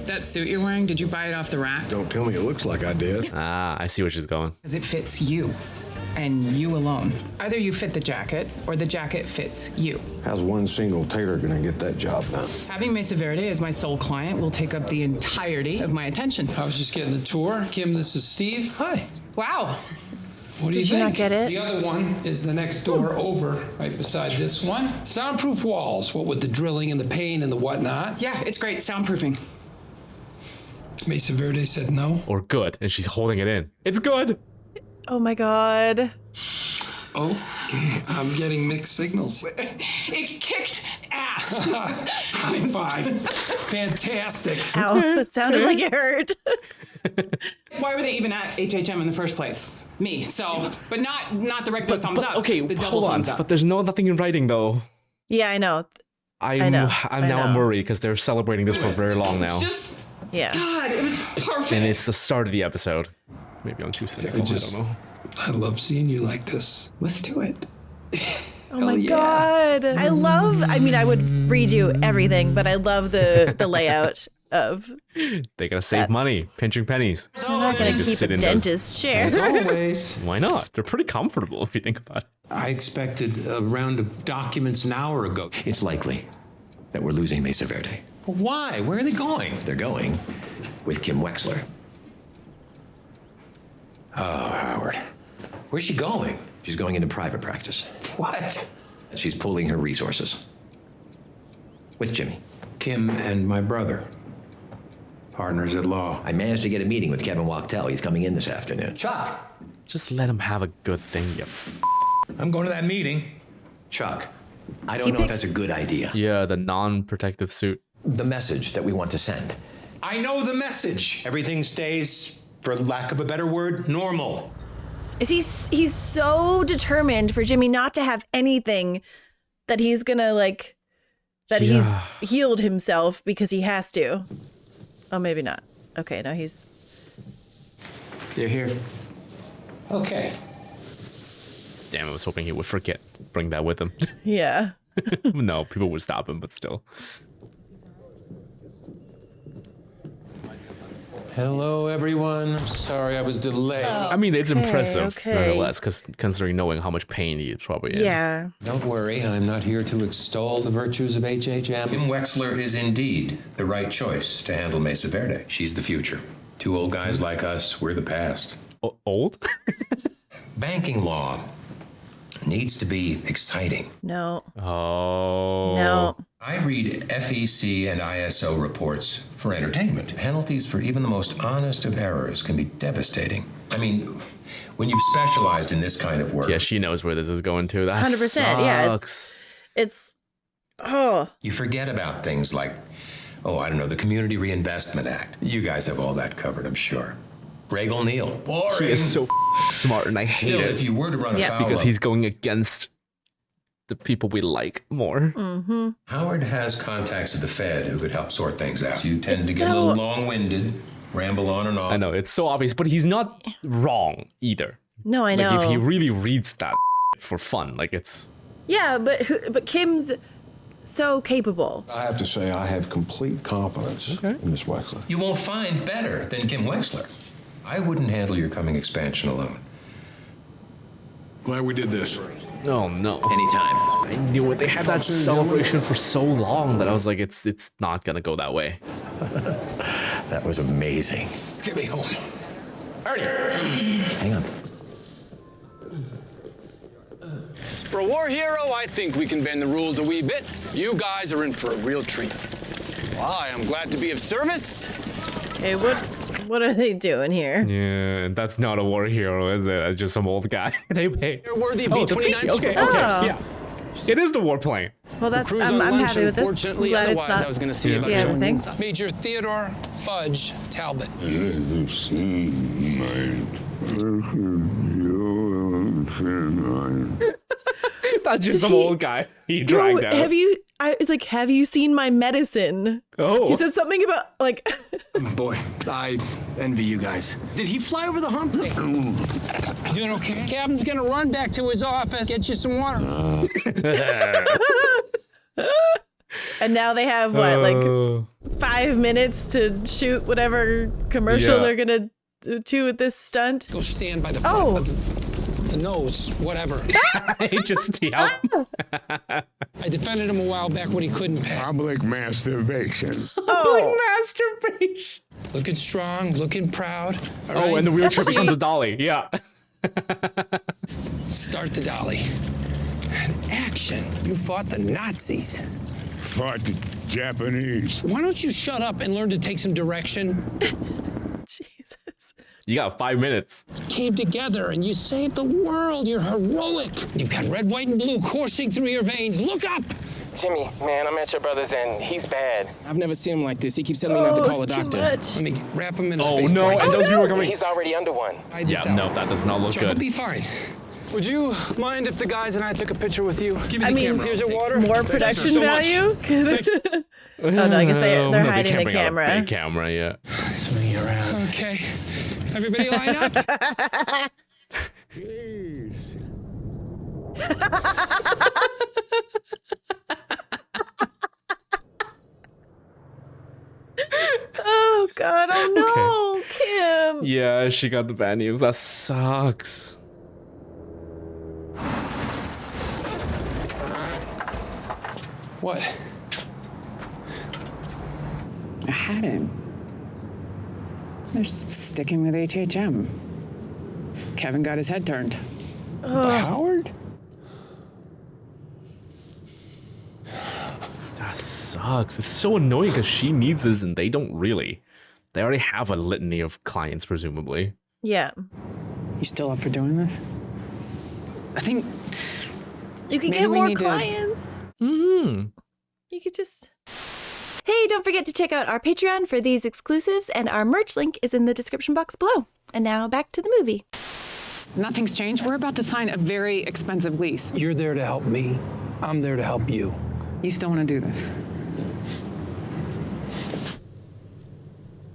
That suit you're wearing, did you buy it off the rack? Don't tell me it looks like I did. Ah, I see where she's going. Because it fits you. And you alone. Either you fit the jacket, or the jacket fits you. How's one single tailor gonna get that job done? Having Mesa Verde as my sole client will take up the entirety of my attention. I was just getting the tour. Kim, this is Steve. Hi. Wow. What do you Did you think? not get it? The other one is the next door over, right beside this one. Soundproof walls, what with the drilling and the pain and the whatnot. Yeah, it's great. Soundproofing. Mesa Verde said no. Or good, and she's holding it in. It's good. Oh my god. Okay, I'm getting mixed signals. It kicked ass. High five. Fantastic. Ow, it sounded like it hurt. Why were they even at HHM in the first place? Me. So, but not the regular thumbs up. Okay, the double hold on. thumbs up. But there's nothing in writing though. Yeah, I know. I'm know. I'm worried because they're celebrating this for very long now. Just, yeah. God, it was perfect. And it's the start of the episode. Maybe I'm too cynical. I don't know. I love seeing you like this. Let's do it. Oh my god. I mean, I would redo everything, but I love the layout of. They gotta save money, pinching pennies. I'm not gonna keep a dentist chair. As always. Why not? They're pretty comfortable if you think about it. I expected a round of documents an hour ago. It's likely that we're losing Mesa Verde. Why? Where are they going? They're going with Kim Wexler. Oh, Howard. Where's she going? She's going into private practice. What? She's pooling her resources. With Jimmy. Kim and my brother. Partners at law. I managed to get a meeting with Kevin Wachtel. He's coming in this afternoon. Chuck! Just let him have a good thing, you I'm going to that meeting. Chuck, I don't know if that's a good idea. Yeah, the non-protective suit. The message that we want to send. I know the message. Everything stays, for lack of a better word, normal. He's so determined for Jimmy not to have anything that he's gonna he's healed himself because he has to. Oh, maybe not. Okay, no, he's. They're here. Okay. Damn, I was hoping he would bring that with him. Yeah. No, people would stop him, but still. Hello, everyone. I'm sorry I was delayed. I mean, it's impressive, okay. nonetheless, considering knowing how much pain he is probably in. Yeah. Don't worry, I'm not here to extol the virtues of HHM. Kim Wexler is indeed the right choice to handle Mesa Verde. She's the future. Two old guys like us, we're the past. Old? Banking law needs to be exciting. No. Oh. No. I read FEC and ISO reports for entertainment. Penalties for even the most honest of errors can be devastating. I mean, when you've specialized in this kind of work. Yeah, she knows where this is going to. That 100%. sucks. Yeah. It's. Oh. You forget about things like, I don't know, the Community Reinvestment Act. You guys have all that covered, I'm sure. Greg O'Neill. Boring. He is so smart, and I hate Still, it. if you were to run afoul because of- he's going against the people we like more. Mm-hmm. Howard has contacts at the Fed who could help sort things out. You tend to get a little long-winded, ramble on and on. I know, it's so obvious, but he's not wrong either. No, I know. Like, if he really reads that for fun, like, it's... Yeah, but Kim's so capable. I have to say, I have complete confidence in Miss Wexler. You won't find better than Kim Wexler. I wouldn't handle your coming expansion alone. Glad we did this. Oh no. Anytime. I knew it. They had that celebration for so long that I was like, it's not gonna go that way. That was amazing. Get me home. Ernie! Hang on. For a war hero, I think we can bend the rules a wee bit. You guys are in for a real treat. Well, I am glad to be of service. Okay, what are they doing here? Yeah, and that's not a war hero, is it? It's just some old guy. They pay. You're worthy of Oh, the B-29. fee. Okay, Oh. yeah. It is the warplane. Well, that's Cruise I'm on lunch, happy with this. I'm unfortunately, glad it's otherwise not. I was going to see Yeah. about Yeah, joining. thanks. Major Theodore Fudge Talbot. That's just some old guy he dragged out. It's like, have you seen my medicine? Oh. He said something about like. Boy, I envy you guys. Did he fly over the hump? Doing okay? Captain's gonna run back to his office, get you some water. And now they have what, like 5 minutes to shoot whatever commercial they're gonna do with this stunt. Go stand by the front of the nose, whatever. He just, yeah. I defended him a while back when he couldn't pay. Public masturbation. Oh, Masturbation. Looking strong, looking proud. all Oh, right? and the wheelchair See? becomes a dolly. Yeah. Start the dolly. And action. You fought the Nazis. Fought the Japanese. Why don't you shut up and learn to take some direction? Jesus. You got 5 minutes. Came together and you saved the world. You're heroic. You've got red, white, and blue coursing through your veins. Look up. Jimmy, man, I'm at your brother's and he's bad. I've never seen him like this. He keeps telling me not to call a it's too doctor. much. Let me wrap him in a Oh space no, blanket. and those people are coming. He's already under one. Hide this Yeah, out. no, that does not look Chuck will good. be fine. Would you mind if the guys and I took a picture with you? Give me I the mean, camera. Here's your water. More Thank you production so much. value? Oh no, I guess they're No, hiding can't the bring out a camera. big camera, yeah. Swing around. Okay. Everybody line up. Please. Oh God! Oh no, Kim. Yeah, she got the bad news. That sucks. What? I had him. They're sticking with HHM. Kevin got his head turned. Howard? That sucks. It's so annoying because she needs this and they don't really. They already have a litany of clients, presumably. Yeah. You still up for doing this? I think You could maybe get we more need to- clients. Mm-hmm. You could just. Hey, don't forget to check out our Patreon for these exclusives, and our merch link is in the description box below. And now back to the movie. Nothing's changed. We're about to sign a very expensive lease. You're there to help me. I'm there to help you. You still want to do this?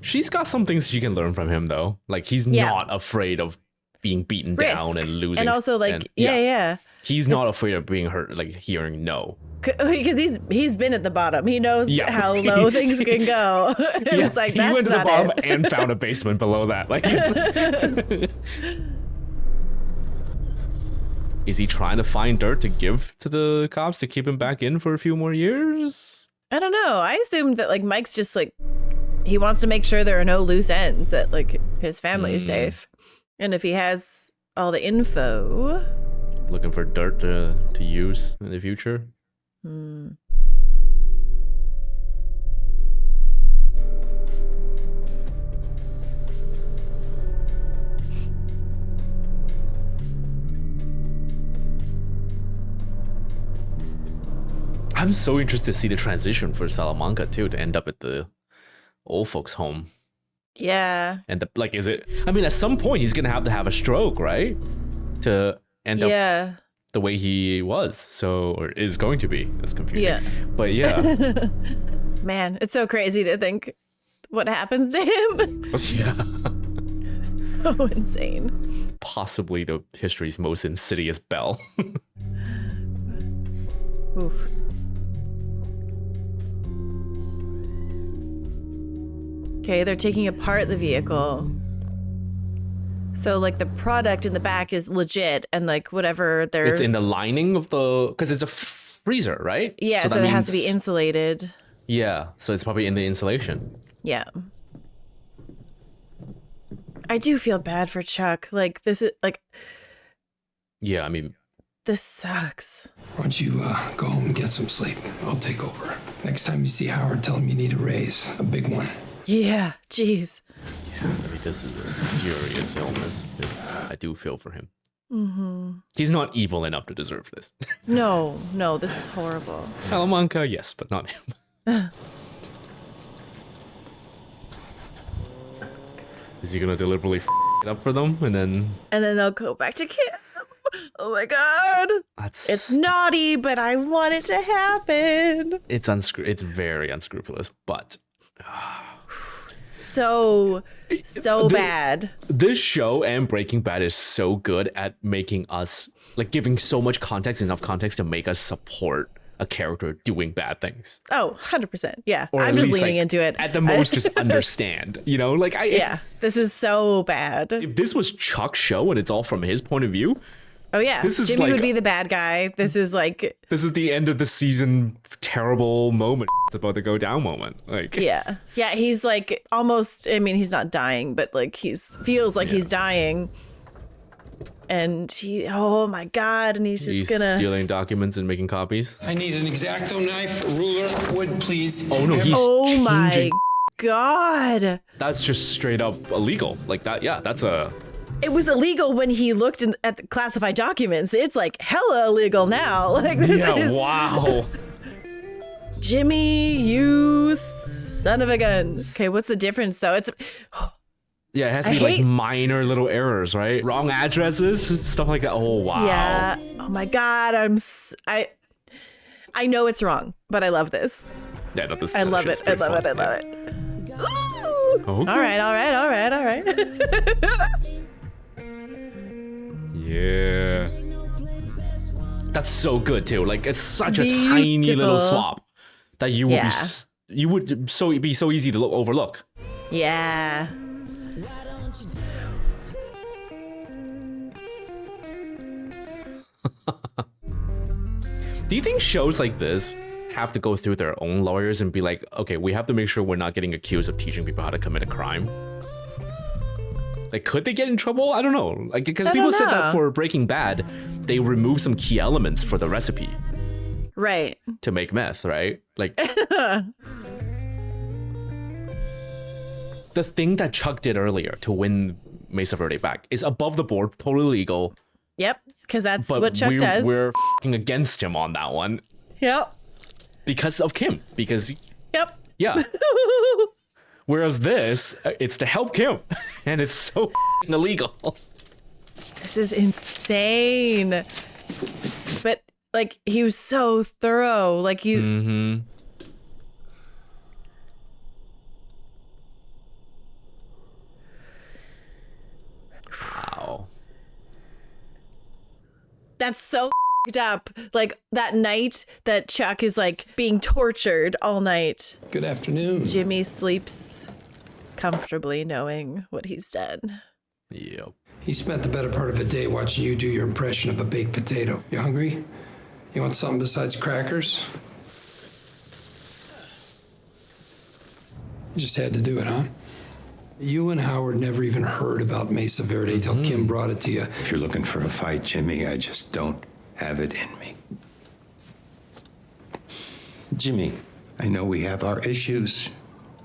She's got some things she can learn from him, though. Like, he's Yeah. not afraid of being beaten Risk. down and losing. And also, like, And- yeah. He's not afraid of being hurt, like hearing no. Because he's been at the bottom. He knows Yeah. how low things can go. And Yeah, it's like, he that's went to the not bottom it. and found a basement below that. Like, is he trying to find dirt to give to the cops to keep him back in for a few more years? I don't know. I assumed that, like, Mike's just, like, he wants to make sure there are no loose ends, that, like, his family is safe. And if he has all the info... Looking for dirt to use in the future? I'm so interested to see the transition for Salamanca too, to end up at the old folks' home. Yeah. And like, is it? I mean, at some point he's gonna have a stroke, right? To end up the way he was, so or is going to be. It's confusing. Yeah. But yeah. Man, it's so crazy to think what happens to him. Yeah. So insane. Possibly the history's most insidious bell. Oof. Okay, they're taking apart the vehicle. So like the product in the back is legit, and like whatever they're. It's in the lining of the, because it's a freezer, right? Yeah, so it has to be insulated. Yeah, so it's probably in the insulation. Yeah. I do feel bad for Chuck. Like this is like. Yeah, I mean. This sucks. Why don't you go home and get some sleep? I'll take over. Next time you see Howard, tell him you need a raise, a big one. Yeah, jeez. Yeah, I mean, this is a serious illness. I do feel for him. Mm-hmm. He's not evil enough to deserve this. No, this is horrible. Salamanca, yes, but not him. Is he gonna deliberately it up for them and then they'll go back to camp? Oh my god. It's naughty, but I want it to happen. It's very unscrupulous, but so bad. This show and Breaking Bad is so good at making us, like, giving so much context, enough context to make us support a character doing bad things. Oh, 100%. Yeah. Or I'm just least, leaning like, into it. At the most, just understand, you know? Like, yeah, this is so bad. If this was Chuck's show and it's all from his point of view. Oh, yeah. This is Jimmy like, would be the bad guy. This is like. This is the end of the season terrible moment. It's about to go down moment. Like. Yeah. Yeah. He's like almost, I mean, he's not dying, but like feels like he's dying. And oh my God. And he's gonna. Stealing documents and making copies. I need an X-Acto knife, ruler, wood, please. Oh no, oh my God. That's just straight up illegal. Like that. Yeah, that's a. It was illegal when he looked at the classified documents. It's like hella illegal now. Like this is. Wow. Jimmy, you son of a gun. Okay, what's the difference though? It's. Yeah, it has to be like minor little errors, right? Wrong addresses, stuff like that. Oh wow. Yeah. Oh my God. I know it's wrong, but I love this. Yeah, no, this. I love it. I love it. I love it. Okay. All right. Yeah. That's so good too. Like it's such a tiny little swap that you would be so easy to overlook. Yeah. Do you think shows like this have to go through their own lawyers and be like, okay, we have to make sure we're not getting accused of teaching people how to commit a crime? Like, could they get in trouble? I don't know. Like, because people said that for Breaking Bad, they removed some key elements for the recipe. Right. To make meth, right? Like, the thing that Chuck did earlier to win Mesa Verde back is above the board, totally legal. Yep, because that's what Chuck does. We're f***ing against him on that one. Yep. Because of Kim. Because. Yep. Yeah. Whereas this, it's to help Kim, and it's so illegal. This is insane. But like, he was so thorough. Like you. Mm-hmm. Wow. That's so up. Like that night that Chuck is like being tortured all night. Good afternoon. Jimmy sleeps comfortably knowing what he's done. Yep. He spent the better part of a day watching you do your impression of a baked potato. You hungry? You want something besides crackers? You just had to do it, huh? You and Howard never even heard about Mesa Verde till Kim brought it to you. If you're looking for a fight, Jimmy, I just don't have it in me. Jimmy, I know we have our issues,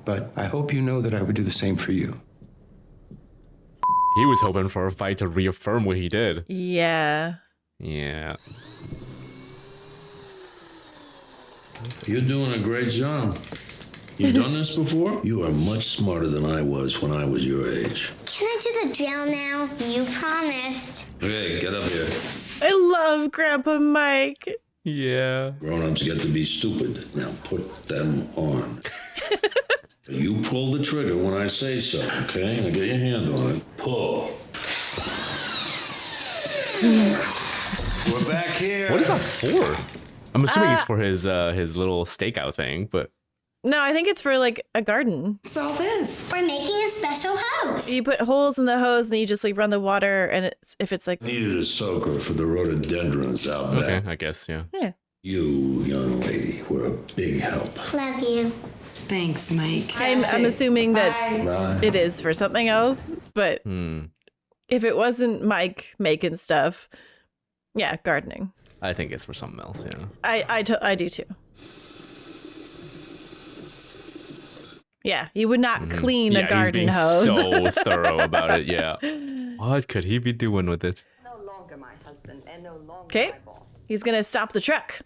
but I hope you know that I would do the same for you. He was hoping for a fight to reaffirm what he did. Yeah. Yeah. You're doing a great job. You done this before? You are much smarter than I was when I was your age. Can I do the jail now? You promised. Okay, get up here. I love Grandpa Mike. Yeah. Grown-ups get to be stupid. Now put them on. You pull the trigger when I say so, okay? Now get your hand on it. Pull. We're back here. What is that for? I'm assuming it's for his little stakeout thing, but No, I think it's for like a garden. What's all this? We're making a special hose. You put holes in the hose and then you just like run the water, and if it's like Needed a soaker for the rhododendrons out back. Okay, I guess, yeah. Yeah. You, young lady, were a big help. Love you. Thanks, Mike. I'm assuming that Bye. it is for something else, but if it wasn't Mike making stuff, yeah, gardening. I think it's for something else, yeah. I do too. Yeah, you would not clean a garden he's being hose. so thorough about it, yeah. What could he be doing with it? Okay, he's gonna stop the truck.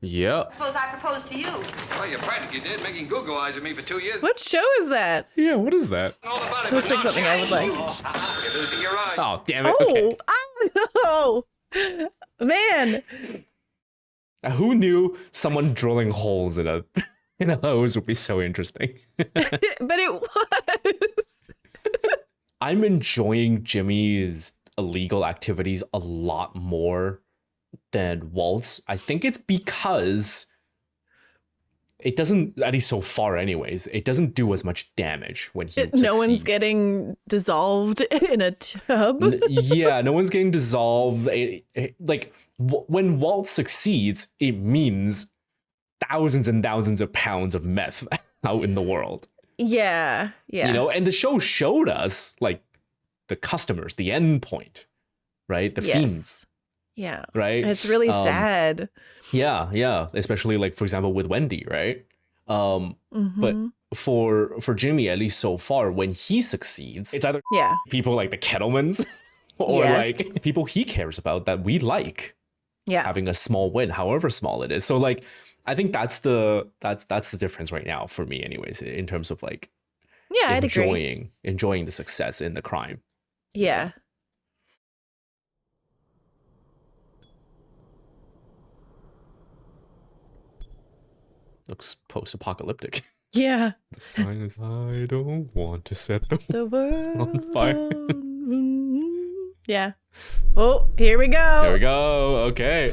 Yeah. Suppose I proposed to you. Well, you practically did, making Google eyes at me for 2 years. What show is that? Yeah, what is that? Looks like something I would like. You're losing your eye. Oh, damn it. Okay. Oh, man. Who knew someone drilling holes in a hose would be so interesting? But it was. I'm enjoying Jimmy's illegal activities a lot more than Walt's. I think it's because it doesn't, at least so far anyways, it doesn't do as much damage when he succeeds. No one's getting dissolved in a tub. Yeah, no one's getting dissolved. When Walt succeeds, it means thousands and thousands of pounds of meth out in the world. Yeah. You know, and the show showed us like the customers, the end point, right? The fiends. Yeah. Right. It's really sad. Yeah. Especially like, for example, with Wendy, right? But for Jimmy, at least so far, when he succeeds, it's either people like the Kettlemans or like people he cares about that we like. Yeah. Having a small win, however small it is. So like, I think that's the difference right now for me, anyways, in terms of like, I'd agree. Enjoying the success in the crime. Yeah. Looks post-apocalyptic. Yeah. The sign is, I don't want to set the world on fire. Yeah. Oh, here we go. There we go. Okay.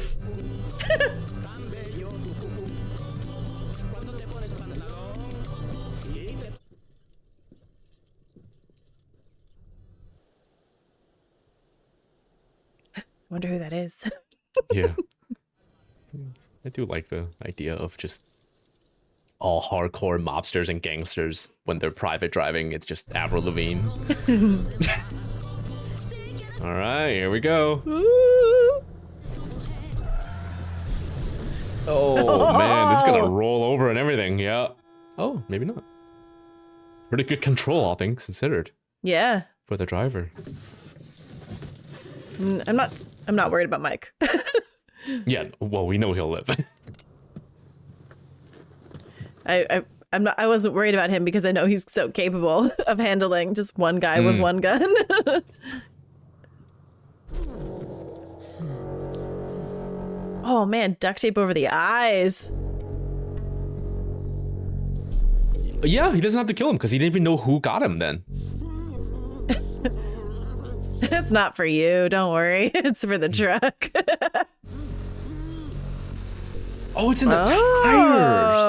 Wonder who that is. Yeah. I do like the idea of just all hardcore mobsters and gangsters when they're private driving. It's just Avril Lavigne. All right, here we go. Oh man, it's gonna roll over and everything. Yeah. Oh, maybe not. Pretty good control, all things considered. Yeah. For the driver. I'm not worried about Mike. Yeah, well, we know he'll live. I wasn't worried about him because I know he's so capable of handling just one guy with one gun. Oh man, duct tape over the eyes. Yeah, he doesn't have to kill him because he didn't even know who got him then. It's not for you, don't worry. It's for the truck. Oh, it's in the tires.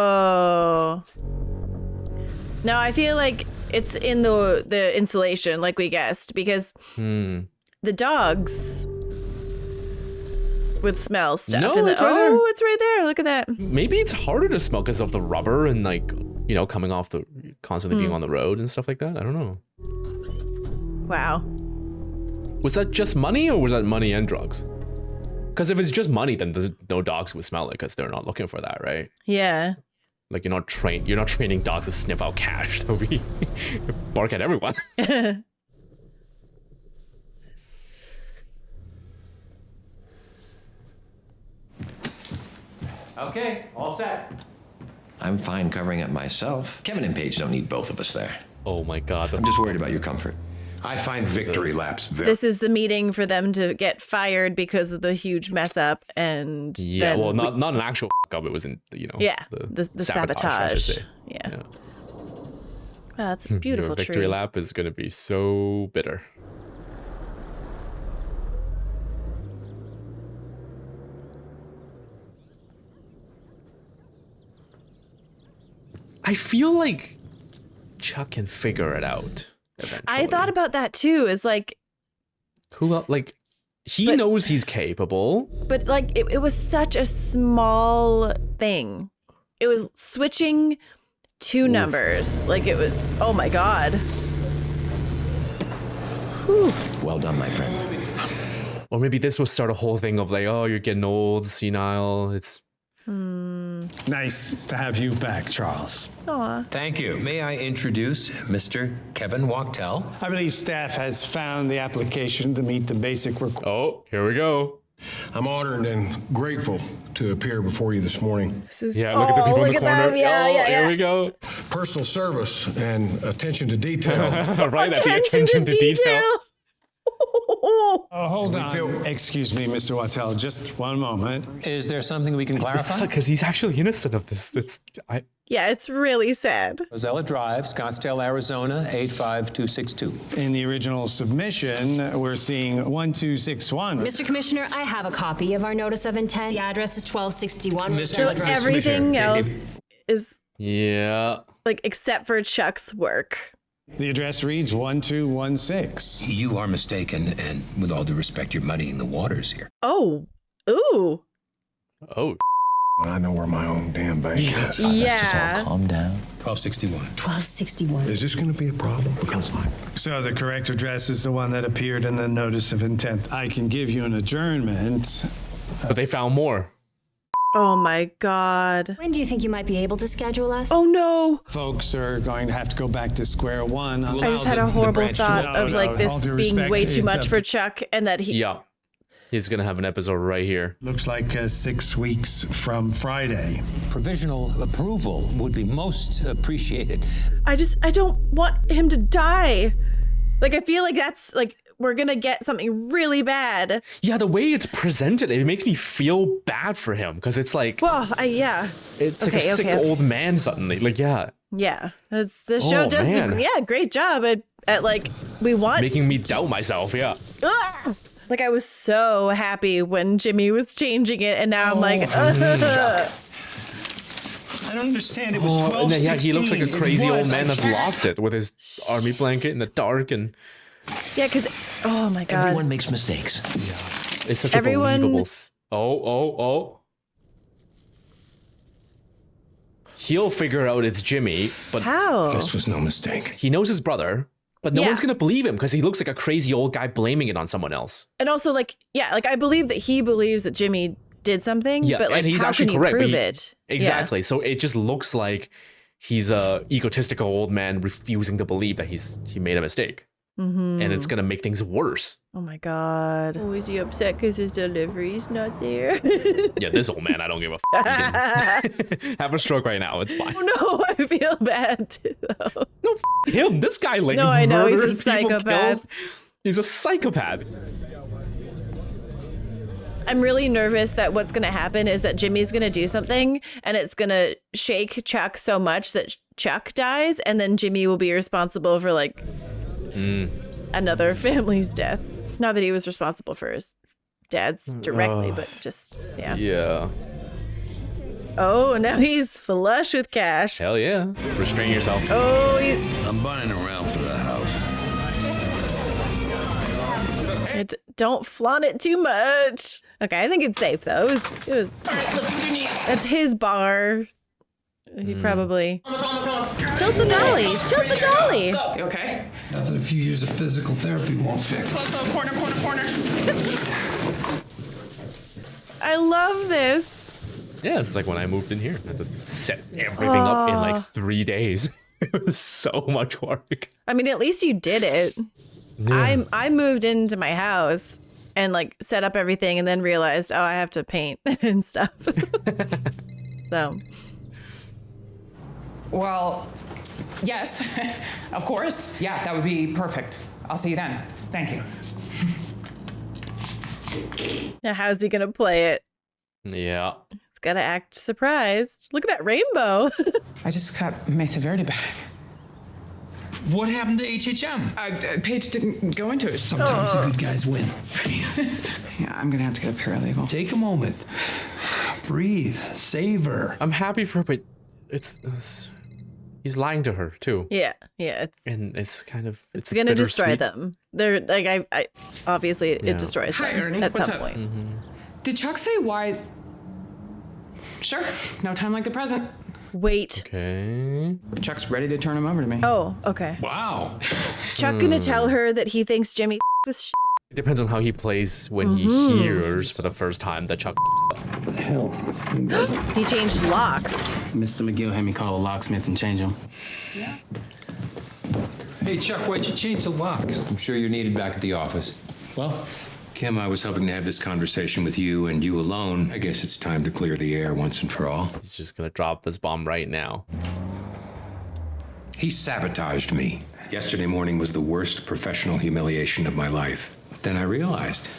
No, I feel like it's in the insulation, like we guessed, because the dogs would smell stuff. No, it's right there. Oh, it's right there. Look at that. Maybe it's harder to smell because of the rubber and like, you know, coming off constantly being on the road and stuff like that. I don't know. Wow. Was that just money or was that money and drugs? Because if it's just money, then no dogs would smell it because they're not looking for that, right? Yeah. Like you're not training dogs to sniff out cash. They'll be bark at everyone. Okay, all set. I'm fine covering it myself. Kevin and Paige don't need both of us there. Oh my God. I'm just worried about your comfort. I find victory laps very... This is the meeting for them to get fired because of the huge mess up, and yeah, well, not an actual up. It was in the sabotage. Yeah. Wow, that's a beautiful Your victory lap is gonna be so bitter. I feel like Chuck can figure it out eventually. I thought about that too. Is like, who else? Like, he knows he's capable. But like, it was such a small thing. It was switching two numbers. Like it was. Oh my god. Whew. Well done, my friend. Or maybe this will start a whole thing of like, oh, you're getting old, senile. It's nice to have you back, Charles. Aw. Thank you. May I introduce Mr. Kevin Wachtel? I believe staff has found the application to meet the basic requirements. Oh, here we go. I'm honored and grateful to appear before you this morning. This is, yeah, look at the people in the corner. Them. Yeah. Here we go. Personal service and attention to detail. Right at the attention to detail. Hold on. Excuse me, Mr. Wattel, just one moment. Is there something we can clarify? Because he's actually innocent of this. Yeah, it's really sad. Rosella Drive, Scottsdale, Arizona, 85262. In the original submission, we're seeing 1261. Mr. Commissioner, I have a copy of our notice of intent. The address is 1261. So everything else is like except for Chuck's work. The address reads 1216. You are mistaken, and with all due respect, you're muddying the waters here. Oh. Ooh. Oh. I know where my own damn bank is. Yeah. Calm down. 1261. 1261. Is this going to be a problem? Because so the correct address is the one that appeared in the notice of intent. I can give you an adjournment. But they found more. Oh my God. When do you think you might be able to schedule us? Oh no. Folks are going to have to go back to square one. I just had a horrible thought of like this being way too much for Chuck and that he... Yeah. He's going to have an episode right here. Looks like 6 weeks from Friday. Provisional approval would be most appreciated. I don't want him to die. Like, I feel like that's like, we're going to get something really bad. Yeah, the way it's presented, it makes me feel bad for him because it's like... Well, yeah. It's like a sick old man suddenly. Like, yeah. Yeah. The show does great job at like, we want... Making me doubt myself, yeah. Like, I was so happy when Jimmy was changing it, and now I'm like, I don't understand. It was 12:16. Yeah, he looks like a crazy old man that's lost it with his army blanket in the dark and... Yeah, because, oh my God. Everyone makes mistakes. Yeah. It's such a believable... Oh. He'll figure out it's Jimmy, but... How? This was no mistake. He knows his brother, but no one's going to believe him because he looks like a crazy old guy blaming it on someone else. And also, like, I believe that he believes that Jimmy did something, but like, and he's how actually can correct, he prove it? Exactly. So it just looks like he's a egotistical old man refusing to believe that he made a mistake. Mm-hmm. And it's going to make things worse. Oh my God. Oh, is he upset because his delivery's not there? Yeah, this old man, I don't give a f***. Have a stroke right now. It's fine. Oh no, I feel bad too, though. No, him. This guy, like, no, I know, he's a murders people, psychopath. kills. He's a psychopath. I'm really nervous that what's going to happen is that Jimmy's going to do something and it's going to shake Chuck so much that Chuck dies, and then Jimmy will be responsible for like another family's death. Not that he was responsible for his dad's directly, but just, Yeah. Oh, now he's flush with cash. Hell yeah. Restrain yourself. Oh, I'm buying around for the house. Don't flaunt it too much. Okay, I think it's safe though. It was that's his bar. He probably tilt the dolly. Tilt the dolly. You okay? Nothing a few years of physical therapy won't fix. So, corner. I love this. Yeah, it's like when I moved in here. I had to set everything up in like 3 days. It was so much work. I mean, at least you did it. Yeah. I moved into my house and like set up everything and then realized, I have to paint and stuff. So. Well, yes, of course. Yeah, that would be perfect. I'll see you then. Thank you. Now, how's he gonna play it? Yeah. He's gotta act surprised. Look at that rainbow. I just got Mesa Verde back. What happened to HHM? Paige didn't go into it. Sometimes the good guys win. Yeah, I'm gonna have to get a paralegal. Take a moment. Breathe. Savor. I'm happy for her, but it's He's lying to her too. Yeah. It's kind of it's gonna destroy them. They're like I obviously it destroys Hi, them Ernie. at What's some up? point. Did Chuck say why? Sure. No time like the present. Wait. Okay. Chuck's ready to turn him over to me. Oh, okay. Wow. Is Chuck gonna tell her that he thinks Jimmy with It depends on how he plays when he hears for the first time that Chuck. What the hell? This thing doesn't. He changed locks. Mr. McGill had me call a locksmith and change them. Yeah. Hey, Chuck, why'd you change the locks? I'm sure you're needed back at the office. Well, Kim, I was hoping to have this conversation with you and you alone. I guess it's time to clear the air once and for all. He's just gonna drop this bomb right now. He sabotaged me. Yesterday morning was the worst professional humiliation of my life. But then I realized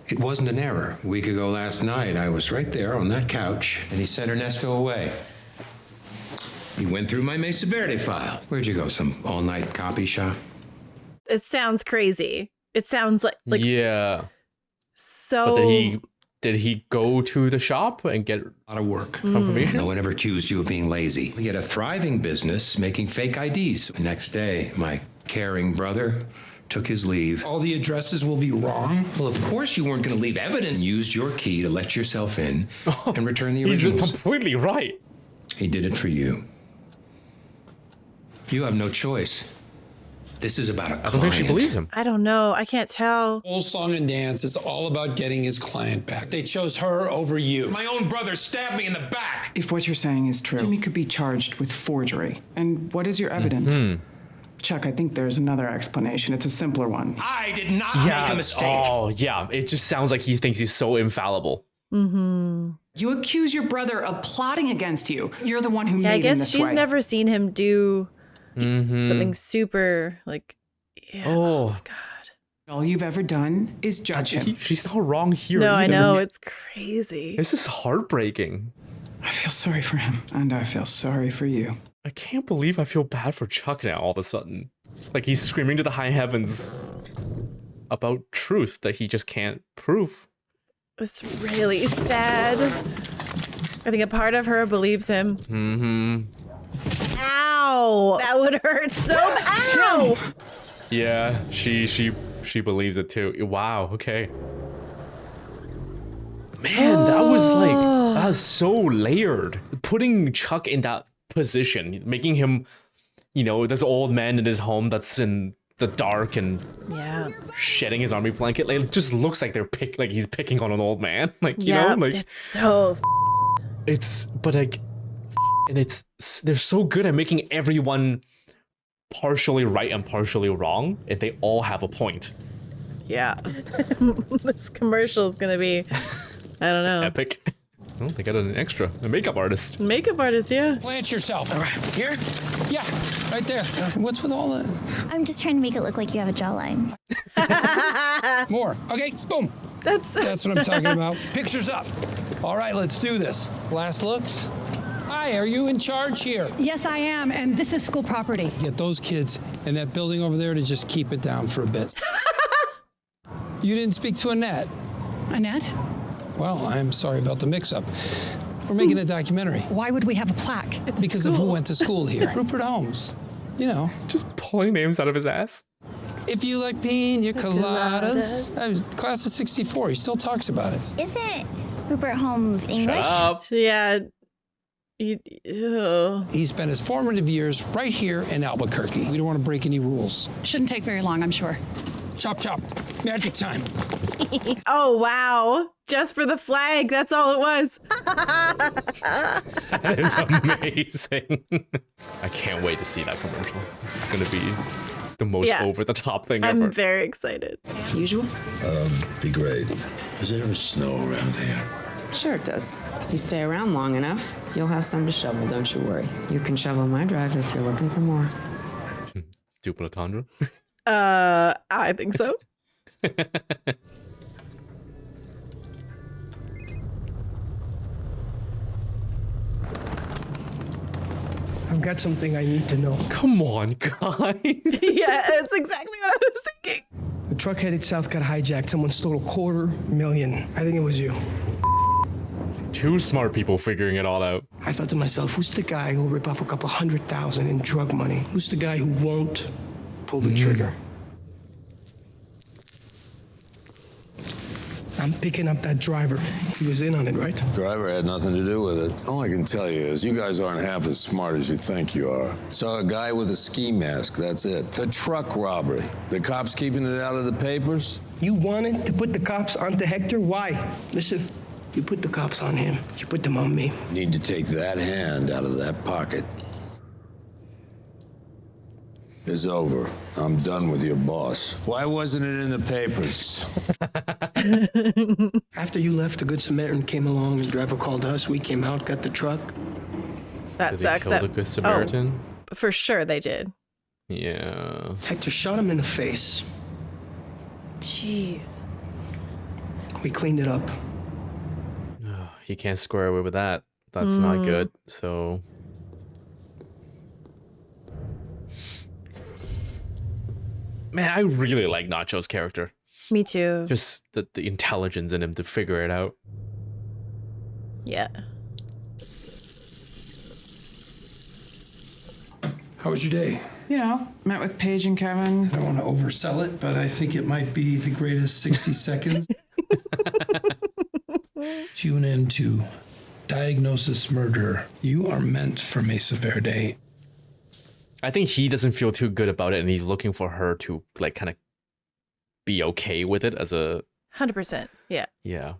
it wasn't an error. A week ago last night, I was right there on that couch, and he sent Ernesto away. He went through my Mesa Verde file. Where'd you go, some all-night copy shop? It sounds crazy. It sounds like yeah. so. But did he go to the shop and get a lot of work confirmation? No one ever accused you of being lazy. He had a thriving business making fake IDs. The next day, my caring brother took his leave. All the addresses will be wrong? Well, of course you weren't going to leave evidence. Used your key to let yourself in and return the originals. He's completely right. He did it for you. You have no choice. This is about a client. I don't think she believes him. I don't know. I can't tell. Whole song and dance is all about getting his client back. They chose her over you. My own brother stabbed me in the back. If what you're saying is true, Jimmy could be charged with forgery. And what is your evidence? Chuck, I think there's another explanation. It's a simpler one. I did not make a mistake. Oh, yeah. It just sounds like he thinks he's so infallible. You accuse your brother of plotting against you. You're the one who made I him guess this she's way. never seen him do something super like. Yeah. Oh God! All you've ever done is judge him. She's not wrong here. No, I either. know, it's crazy. This is heartbreaking. I feel sorry for him, and I feel sorry for you. I can't believe I feel bad for Chuck now all of a sudden. Like he's screaming to the high heavens about truth that he just can't prove. It's really sad. I think a part of her believes him. Ow! That would hurt so bad. Ow! Yeah, she believes it too. Wow, okay. Man, that was so layered. Putting Chuck in that position, making him, this old man in his home that's in the dark and shedding his army blanket. Like, it just looks like he's picking on an old man. They're so good at making everyone partially right and partially wrong, and they all have a point. Yeah. This commercial is gonna be, I don't know. Epic. Well, they got an extra, a makeup artist. Makeup artist, yeah. Plant yourself. All right, here? Yeah, right there. What's with all that? I'm just trying to make it look like you have a jawline. More. Okay, boom. That's what I'm talking about. Pictures up. All right, let's do this. Last looks. Hi, are you in charge here? Yes, I am, and this is school property. Get those kids in that building over there to just keep it down for a bit. You didn't speak to Annette. Annette? Well, I'm sorry about the mix-up. We're making a documentary. Why would we have a plaque? Because of who went to school here. Rupert Holmes. Just pulling names out of his ass. If you like pina coladas. I was class of 64. He still talks about it. Isn't Rupert Holmes English? Shut up. Yeah. He spent his formative years right here in Albuquerque. We don't want to break any rules. Shouldn't take very long, I'm sure. Chop, chop. Magic time. Oh, wow. Just for the flag. That's all it was. That is amazing. I can't wait to see that commercial. It's going to be the most over-the-top thing ever. I'm very excited. Usual? Be great. Does it ever snow around here? Sure it does. If you stay around long enough, you'll have some to shovel, don't you worry. You can shovel my drive if you're looking for more. Duplo Tundra? I think so. I've got something I need to know. Come on, guys. Yeah, it's exactly what I was thinking. The truck headed south got hijacked. Someone stole $250,000. I think it was you. Two smart people figuring it all out. I thought to myself, who's the guy who'll rip off a couple $100,000 in drug money? Who's the guy who won't pull the trigger? I'm picking up that driver. He was in on it, right? Driver had nothing to do with it. All I can tell you is you guys aren't half as smart as you think you are. Saw a guy with a ski mask, that's it. The truck robbery. The cops keeping it out of the papers? You wanted to put the cops onto Hector? Why? Listen, you put the cops on him. You put them on me. Need to take that hand out of that pocket. It's over. I'm done with your boss. Why wasn't it in the papers? After you left, the Good Samaritan came along. The driver called us. We came out, got the truck. That Did sucks. they kill the Good Samaritan? Oh, for sure they did. Yeah. Hector shot him in the face. Jeez. We cleaned it up. He can't square away with that. That's not good. So... Man, I really like Nacho's character. Me too. Just the intelligence in him to figure it out. Yeah. How was your day? You know, met with Paige and Kevin. I don't want to oversell it, but I think it might be the greatest 60 seconds. Tune into Diagnosis Murder. You are meant for Mesa Verde. I think he doesn't feel too good about it, and he's looking for her to like kind of be okay with it as a 100%. Yeah. Yeah.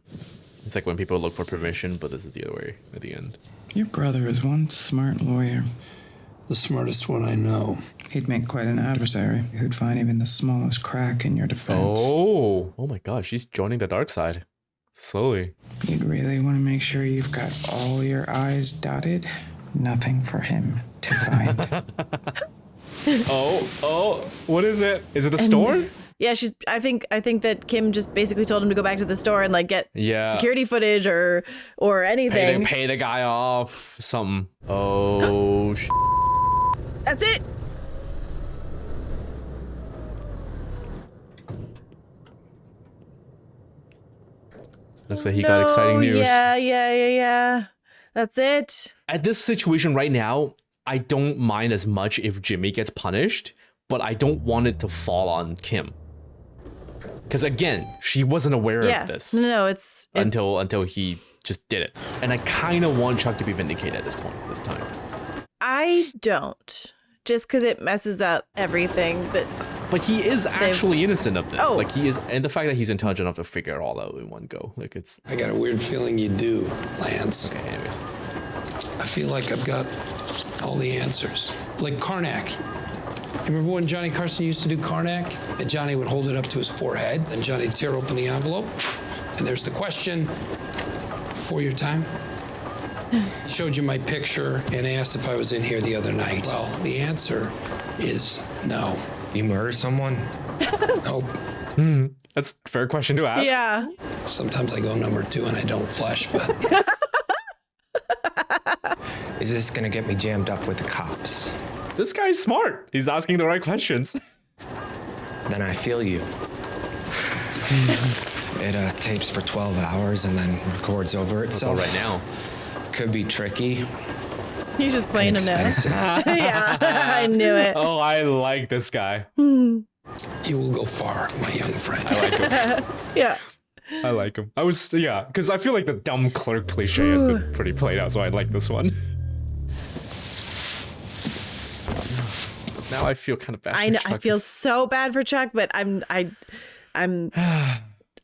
It's like when people look for permission, but this is the other way at the end. Your brother is one smart lawyer. The smartest one I know. He'd make quite an adversary who'd find even the smallest crack in your defense. Oh my God, she's joining the dark side. Slowly. You'd really want to make sure you've got all your I's dotted. Nothing for him to find. Oh, what is it? Is it the store? Yeah, I think that Kim just basically told him to go back to the store and like get security footage or anything. Pay the guy off something. Oh, That's it. Looks like he got exciting news. Yeah. That's it. At this situation right now, I don't mind as much if Jimmy gets punished, but I don't want it to fall on Kim. Because again, she wasn't aware of this. No, it's until he just did it. And I kind of want Chuck to be vindicated at this point, this time. I don't. Just because it messes up everything. But he is actually innocent of this. Oh. Like he is, and the fact that he's intelligent enough to figure it all out in one go. Like it's. I got a weird feeling you do, Lance. Okay, anyways. I feel like I've got all the answers. Like Karnak. You remember when Johnny Carson used to do Karnak? And Johnny would hold it up to his forehead, and Johnny'd tear open the envelope. And there's the question, for your time? Showed you my picture and asked if I was in here the other night. Well, the answer is no. You murder someone? Nope. That's a fair question to ask. Yeah. Sometimes I go number 2 and I don't flush, but... Is this gonna get me jammed up with the cops? This guy's smart. He's asking the right questions. Then I feel you. It tapes for 12 hours and then records over itself. Right now. Could be tricky. He's just playing him now. Yeah, I knew it. Oh, I like this guy. You will go far, my young friend. I like him. Yeah. I like him. Because I feel like the dumb clerk cliche has been pretty played out, so I like this one. Now I feel kind of bad. I know. I feel so bad for Chuck, but I'm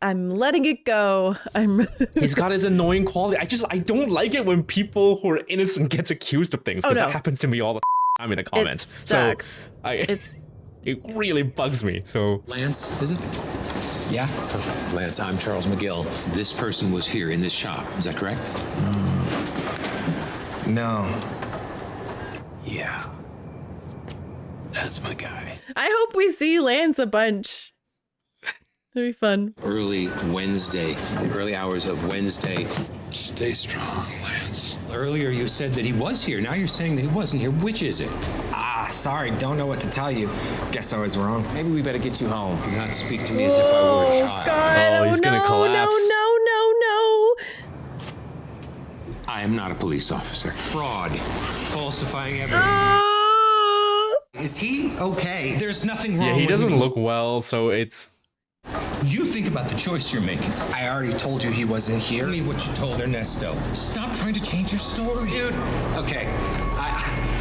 letting it go. He's got his annoying quality. I don't like it when people who are innocent gets accused of things, because that happens to me all the time in the comments. It sucks. So it really bugs me. So Lance, is it? Yeah. Lance, I'm Charles McGill. This person was here in this shop. Is that correct? No. Yeah. That's my guy. I hope we see Lance a bunch. That'd be fun. Early Wednesday, the early hours of Wednesday. Stay strong, Lance. Earlier you said that he was here. Now you're saying that he wasn't here. Which is it? Sorry, don't know what to tell you. Guess I was wrong. Maybe we better get you home. Do not speak to me as if I were a child. God, he's gonna collapse. No. am not a police officer. Fraud. Falsifying evidence. Is he okay? There's nothing wrong Yeah, he with doesn't his- look well, so it's... You think about the choice you're making. I already told you he wasn't here. Tell me what you told Ernesto. Stop trying to change your story. Dude, okay.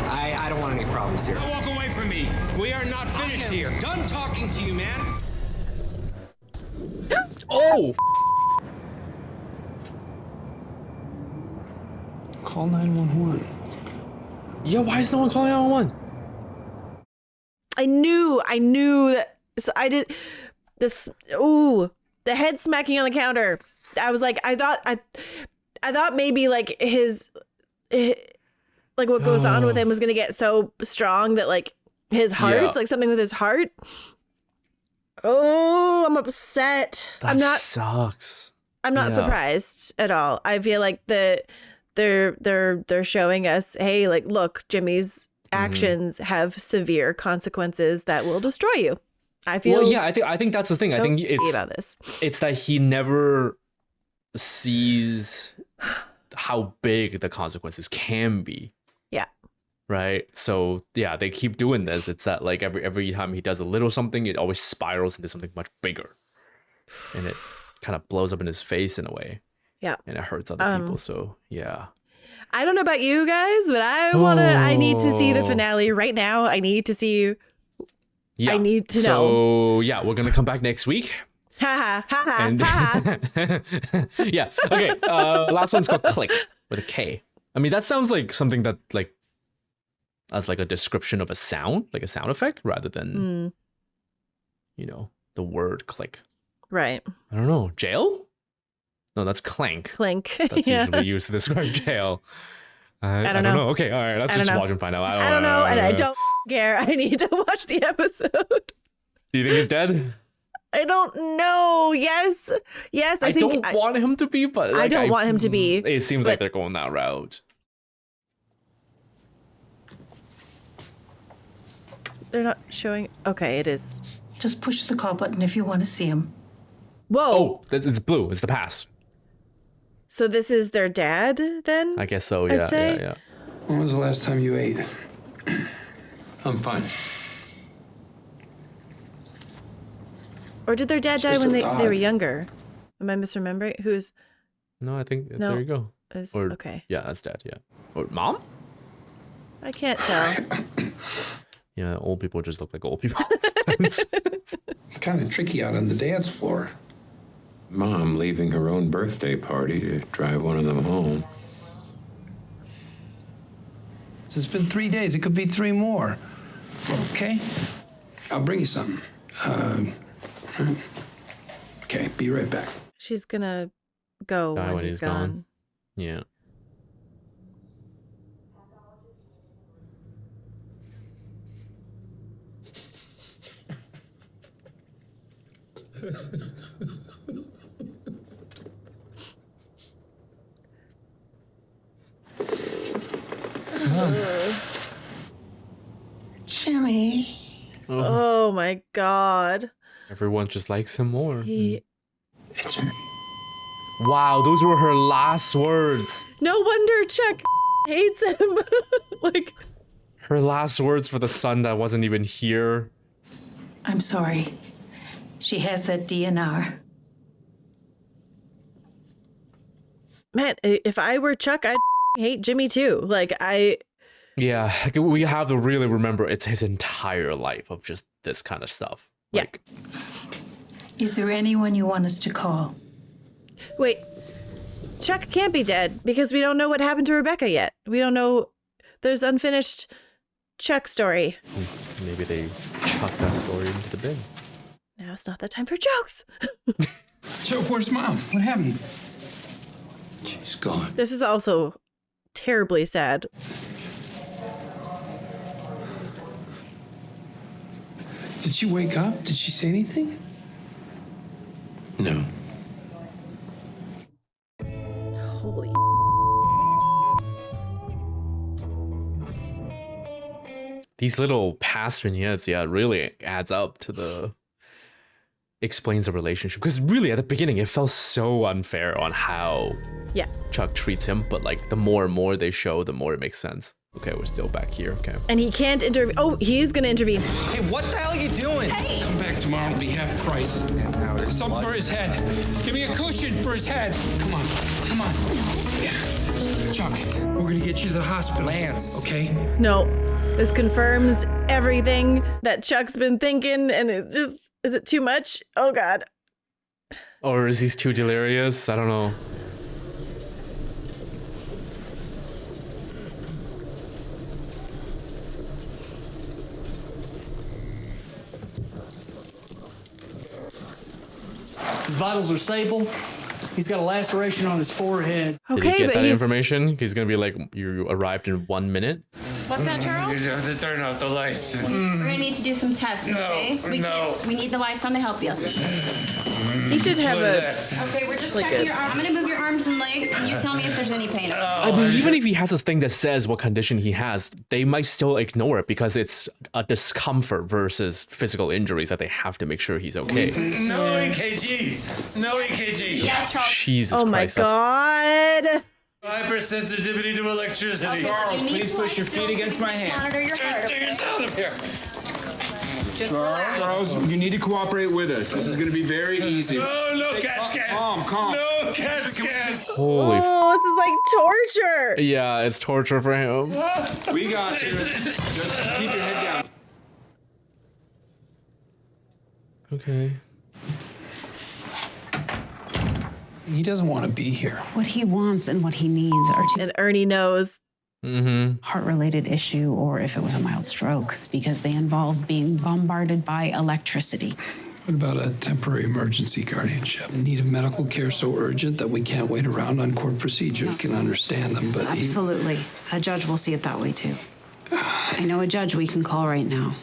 I don't want any problems here. Now walk away from me. We are not finished here. Done talking to you, man. Oh! Call 911. Yeah, why is no one calling 911? I knew that. So I did this. Ooh, the head smacking on the counter. I was like, I thought maybe like his like what goes on with him was gonna get so strong that like his heart, like something with his heart. Oh, I'm upset. That sucks. I'm not surprised at all. I feel like they're showing us, hey, like, look, Jimmy's actions have severe consequences that will destroy you. I feel. Well, yeah, I think that's the thing. I think it's about this. It's that he never sees how big the consequences can be. Yeah. Right. So yeah, they keep doing this. It's that like every time he does a little something, it always spirals into something much bigger, and it kind of blows up in his face in a way. Yeah. And it hurts other people. So yeah. I don't know about you guys, but I need to see the finale right now. I need to see. Yeah. I need to know. So yeah, we're gonna come back next week. Ha ha ha And ha. yeah. Okay. Last one's called Click with a K. I mean, that sounds like something that like as like a description of a sound, like a sound effect, rather than you know, the word click. Right. I don't know. Jail? No, that's clank. Clink. That's Yeah. usually used to describe jail. I don't know. Okay, all right. Let's I don't just know. watch and find out. I don't know, and I don't care. I need to watch the episode. Do you think he's dead? I don't know. Yes. I think don't want him to be, but I like, don't want him to be. It seems like but- they're going that route. They're not showing. Okay, it is. Just push the call button if you want to see him. Whoa. Oh, it's blue. It's the pass. So this is their dad then? I guess so. I'd Yeah, say. yeah. When was the last time you ate? I'm fine. Or did their dad die Just when a they thought. were younger? Am I misremembering? Who's No, I think No, there you go. okay. Yeah, that's dad. Yeah. Or mom? I can't tell. Yeah, old people just look like old people. It's kind of tricky out on the dance floor. Mom leaving her own birthday party to drive one of them home. It's been 3 days. It could be 3 more. Okay? I'll bring you something. Okay, be right back. She's gonna go Die when he's gone. Yeah. Jimmy. Oh my god. Everyone just likes him more. It's me. Wow, those were her last words. No wonder Chuck hates him. Like Her last words for the son that wasn't even here. I'm sorry. She has that DNR. man, if I were Chuck, I'd hate Jimmy too. Like Yeah, like, we have to really remember it's his entire life of just this kind of stuff. Yeah. Is there anyone you want us to call? Wait, Chuck can't be dead because we don't know what happened to Rebecca yet. We don't know. There's unfinished Chuck story. Maybe they chucked that story into the bin. Now it's not that time for jokes. So where's Mom? What happened? She's gone. This is also terribly sad. Did she wake up? Did she say anything? No. Holy. These little past vignettes, yeah, it really adds up to the explains the relationship. Because really, at the beginning, it felt so unfair on how Chuck treats him. But like the more and more they show, the more it makes sense. Okay, we're still back here. Okay. And he can't intervene. Oh, he's gonna intervene. Hey, what the hell are you doing? Hey! Come back tomorrow and be half price. Something for his head. Give me a cushion for his head. Come on. Come on. Yeah. Chuck, we're gonna get you to the hospital. Lance. Okay? No, this confirms everything that Chuck's been thinking, and it's just, is it too much? Oh God. Or is he too delirious? I don't know. His vitals are stable. He's got a laceration on his forehead. Did he get that information? He's gonna be like, you arrived in 1 minute. What's that, Charles? You have to turn off the lights. We're gonna need to do some tests, okay? We need the lights on to help you. He should have Okay, we're just checking your arms. I'm gonna move your arms and legs, and you tell me if there's any pain. I mean, even if he has a thing that says what condition he has, they might still ignore it because it's a discomfort versus physical injuries that they have to make sure he's okay. No EKG. No EKG. Yes, Charles. Jesus Oh my Christ. God. Hypersensitivity to electricity. Okay, Charles, you need please to push your lie feet still against so we my can hand. Monitor your heart. Take us out of here. Just relax. Charles, you need to cooperate with us. This is going to be very easy. No CAT scan. Calm. No CAT scan. Holy Oh, this is like torture. yeah, it's torture for him. We got you. Just keep your head down. Okay. He doesn't want to be here. What he wants and what he needs are two And Ernie knows. heart-related issue, or if it was a mild stroke. It's because they involve being bombarded by electricity. What about a temporary emergency guardianship? The need of medical care so urgent that we can't wait around on court procedure. We can understand them, but Absolutely. A judge will see it that way, too. I know a judge we can call right now.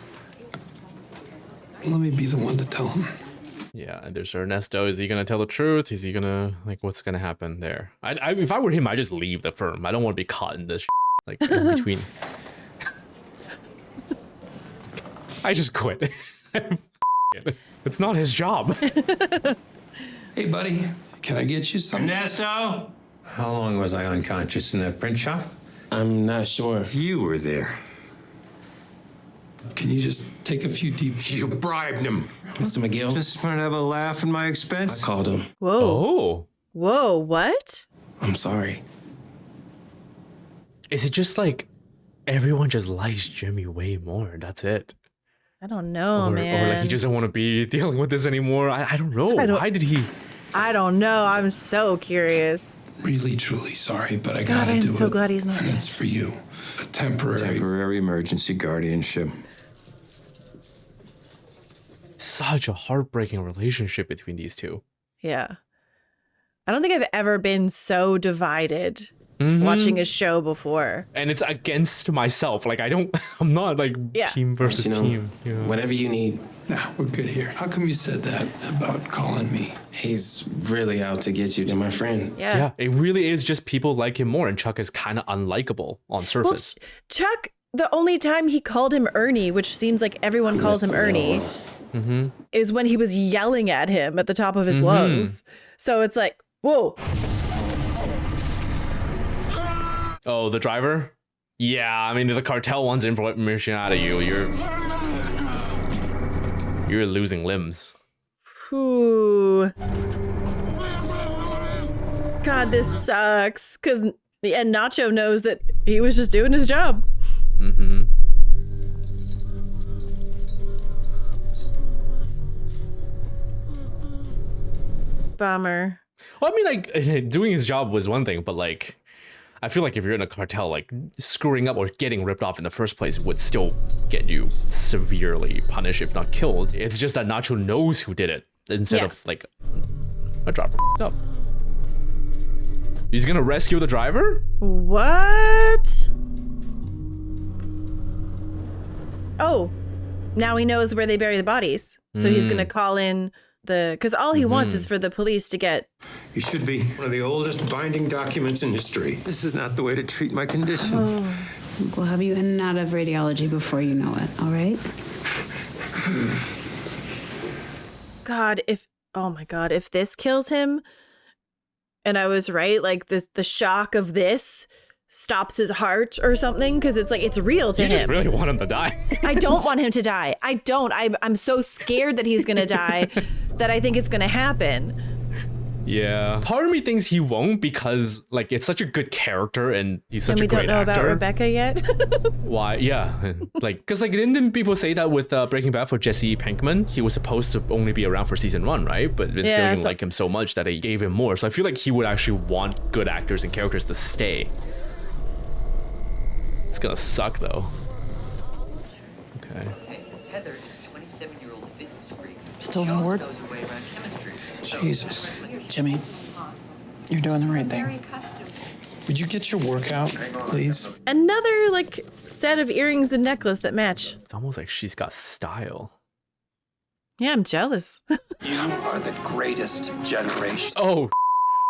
let me be the one to tell him. Yeah, and there's Ernesto. Is he gonna tell the truth? Is he gonna, like, what's gonna happen there? If I were him, I'd just leave the firm. I don't want to be caught in this like in between. I just quit. It's not his job. Hey, buddy, can I get you something? Ernesto? How long was I unconscious in that print shop? I'm not sure. You were there. Can you just take a few deep... You bribed him. Mr. McGill? Just trying to have a laugh at my expense? I called him. Whoa. Oh. Whoa, what? I'm sorry. Is it just like everyone just likes Jimmy way more? That's it. I don't know, man. Or like he doesn't want to be dealing with this anymore. I don't know. Why did he? I don't know. I'm so curious. Really, truly sorry, but I God, gotta do it. I'm so glad he's not And dead. it's for you. A temporary emergency guardianship. Such a heartbreaking relationship between these two. Yeah. I don't think I've ever been so divided watching a show before. And it's against myself. Like I'm not like team versus team. You know? Whatever you need. Nah, we're good here. How come you said that about calling me? He's really out to get you. You're my friend. Yeah, it really is just people like him more, and Chuck is kind of unlikable on surface. Chuck, the only time he called him Ernie, which seems like everyone calls him Ernie, is when he was yelling at him at the top of his lungs. So it's like, whoa. Oh, the driver? Yeah, I mean, the cartel wants information out of you. You're losing limbs. Ooh. God, this sucks. And Nacho knows that he was just doing his job. Bummer. Well, I mean, like, doing his job was one thing, but like, I feel like if you're in a cartel, like screwing up or getting ripped off in the first place would still get you severely punished, if not killed. It's just that Nacho knows who did it instead of like a driver up. He's gonna rescue the driver? What? Oh, now he knows where they bury the bodies. So he's gonna call in because all he wants is for the police to get. You should be one of the oldest binding documents in history. This is not the way to treat my condition. Oh. We'll have you in and out of radiology before you know it, all right? God, oh my God, if this kills him and I was right, like the shock of this stops his heart or something, because it's like, it's real to him. You just really want him to die. I don't want him to die. I don't. I'm so scared that he's going to die that I think it's going to happen. Yeah. Part of me thinks he won't because like it's such a good character and he's such a great actor. And we don't know about Rebecca yet? Why? Yeah. Like, because like didn't people say that with Breaking Bad for Jesse Pinkman? He was supposed to only be around for season 1, right? But Vince Gilligan liked him so much that they gave him more. So I feel like he would actually want good actors and characters to stay. It's gonna suck though. Okay. Heather is a 27-year-old fitness freak. Still no word? Jesus. Jimmy, you're doing the right thing. Would you get your workout, please? Another like set of earrings and necklace that match. It's almost like she's got style. Yeah, I'm jealous. You are the greatest generation. Oh.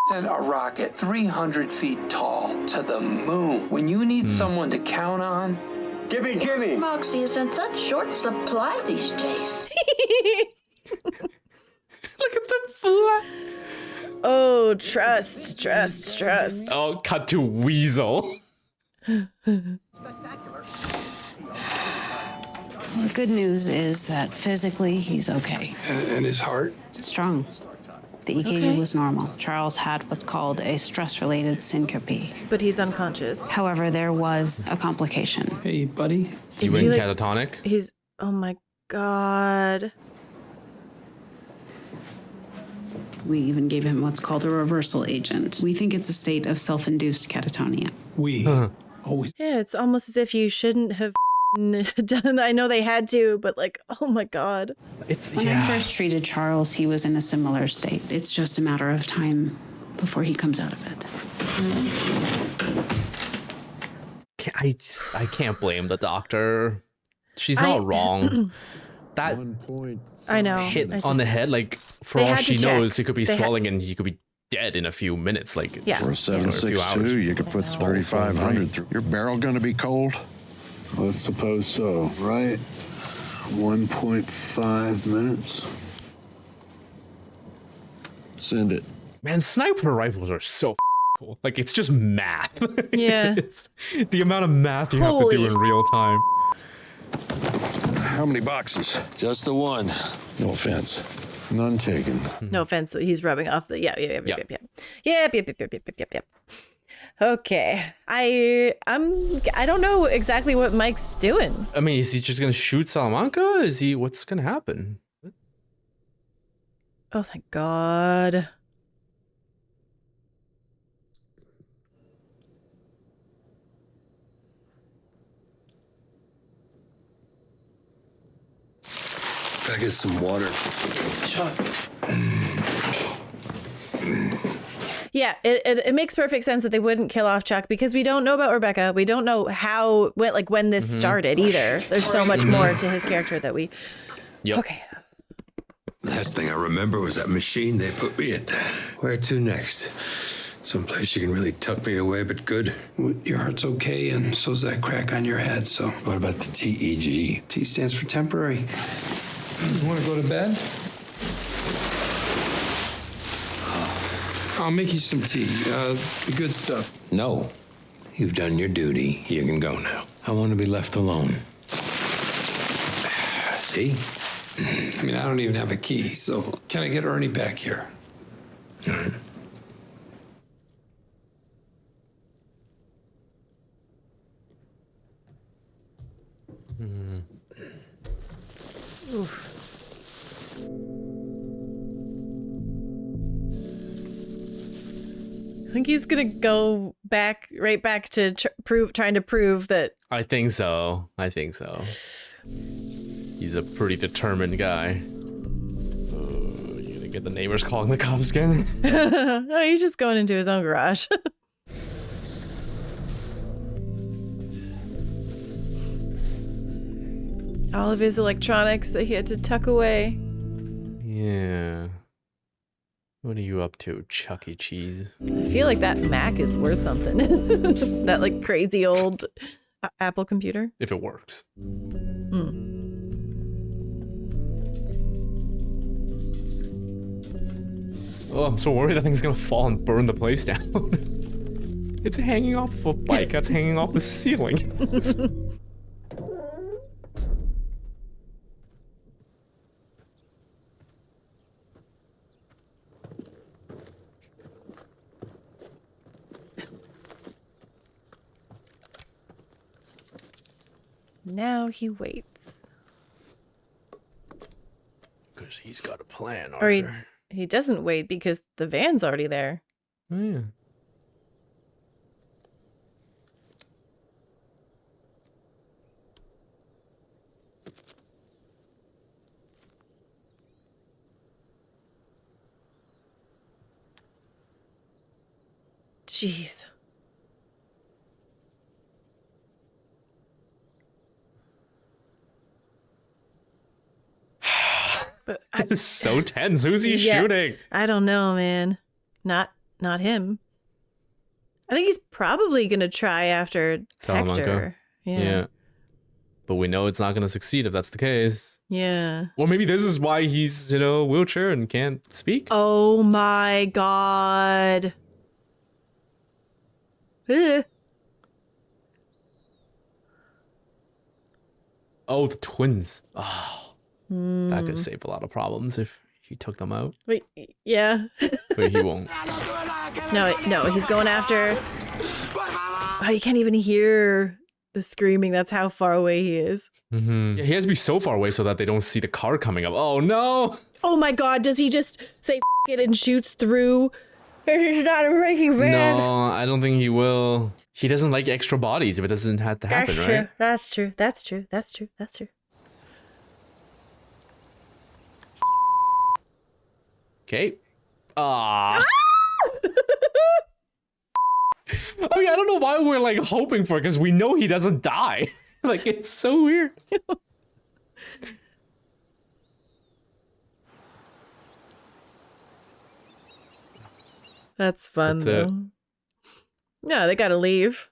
Send a rocket 300 feet tall to the moon. When you need someone to count on, Give me Jimmy. Moxie is in such short supply these days. Look at the fly. Oh, trust. Oh, cut to Weasel. The good news is that physically he's okay. And his heart? Strong. The EKG was normal. Charles had what's called a stress-related syncope. But he's unconscious. However, there was a complication. Hey, buddy. Is he went catatonic? Oh my God. We even gave him what's called a reversal agent. We think it's a state of self-induced catatonia. Always. Yeah, it's almost as if you shouldn't have done. I know they had to, but like, oh my God. When I first treated Charles, he was in a similar state. It's just a matter of time before he comes out of it. I can't blame the doctor. She's not wrong. That I know. hit on the head, like for all she knows, he could be swelling and he could be dead in a few minutes. Like for a 7.62, you could put 3,500 through. Your barrel going to be cold? Let's suppose so. Right. 1.5 minutes. Send it. Man, sniper rifles are so cool. Like it's just math. Yeah. It's the amount of math you have to do in real time. How many boxes? Just the one. No offense. None taken. No offense. He's rubbing off the Yep. Okay. I don't know exactly what Mike's doing. I mean, is he just gonna shoot Salamanca? What's gonna happen? Oh, thank God. Gotta get some water. Chuck. Yeah, it makes perfect sense that they wouldn't kill off Chuck because we don't know about Rebecca. We don't know when this started either. There's so much more to his character that we. Yep. Okay. Last thing I remember was that machine they put me in. Where to next? Someplace you can really tuck me away, but good. Your heart's okay, and so's that crack on your head, so. What about the TEG? T stands for temporary. You want to go to bed? I'll make you some tea. The good stuff. No. You've done your duty. You can go now. I want to be left alone. See? I mean, I don't even have a key, so can I get Ernie back here? All right. Oof. I think he's gonna go right back to trying to prove that. I think so. He's a pretty determined guy. You gonna get the neighbors calling the cops again? No, he's just going into his own garage. All of his electronics that he had to tuck away. Yeah. What are you up to, Chuck E. Cheese? I feel like that Mac is worth something. That like crazy old Apple computer. If it works. Oh, I'm so worried that thing's gonna fall and burn the place down. It's hanging off of a bike that's hanging off the ceiling. Now he waits. Because he's got a plan, Or Arthur. he doesn't wait because the van's already there. Oh, yeah. Jeez. But This is so tense. Who's he shooting? I don't know, man. Not him. I think he's probably gonna try after Salamanca. Hector. Yeah. But we know it's not going to succeed if that's the case. Yeah. Or maybe this is why he's, wheelchair and can't speak. Oh my god. Ugh. Oh, the twins. Oh, that could Mm. save a lot of problems if he took them out. Wait, yeah. But he won't. No, he's going after. Oh, you can't even hear the screaming. That's how far away he is. Mm-hmm. Yeah, he has to be so far away so that they don't see the car coming up. Oh, no. Oh my god, does he just say F it and shoots through? He's not a breaking man. No, I don't think he will. He doesn't like extra bodies if it doesn't have to happen, That's right? true. That's true. That's true. That's true. That's true. Okay. Ah. I mean, I don't know why we're like hoping for it because we know he doesn't die. Like, it's so weird. That's fun, That's though. it. No, they gotta leave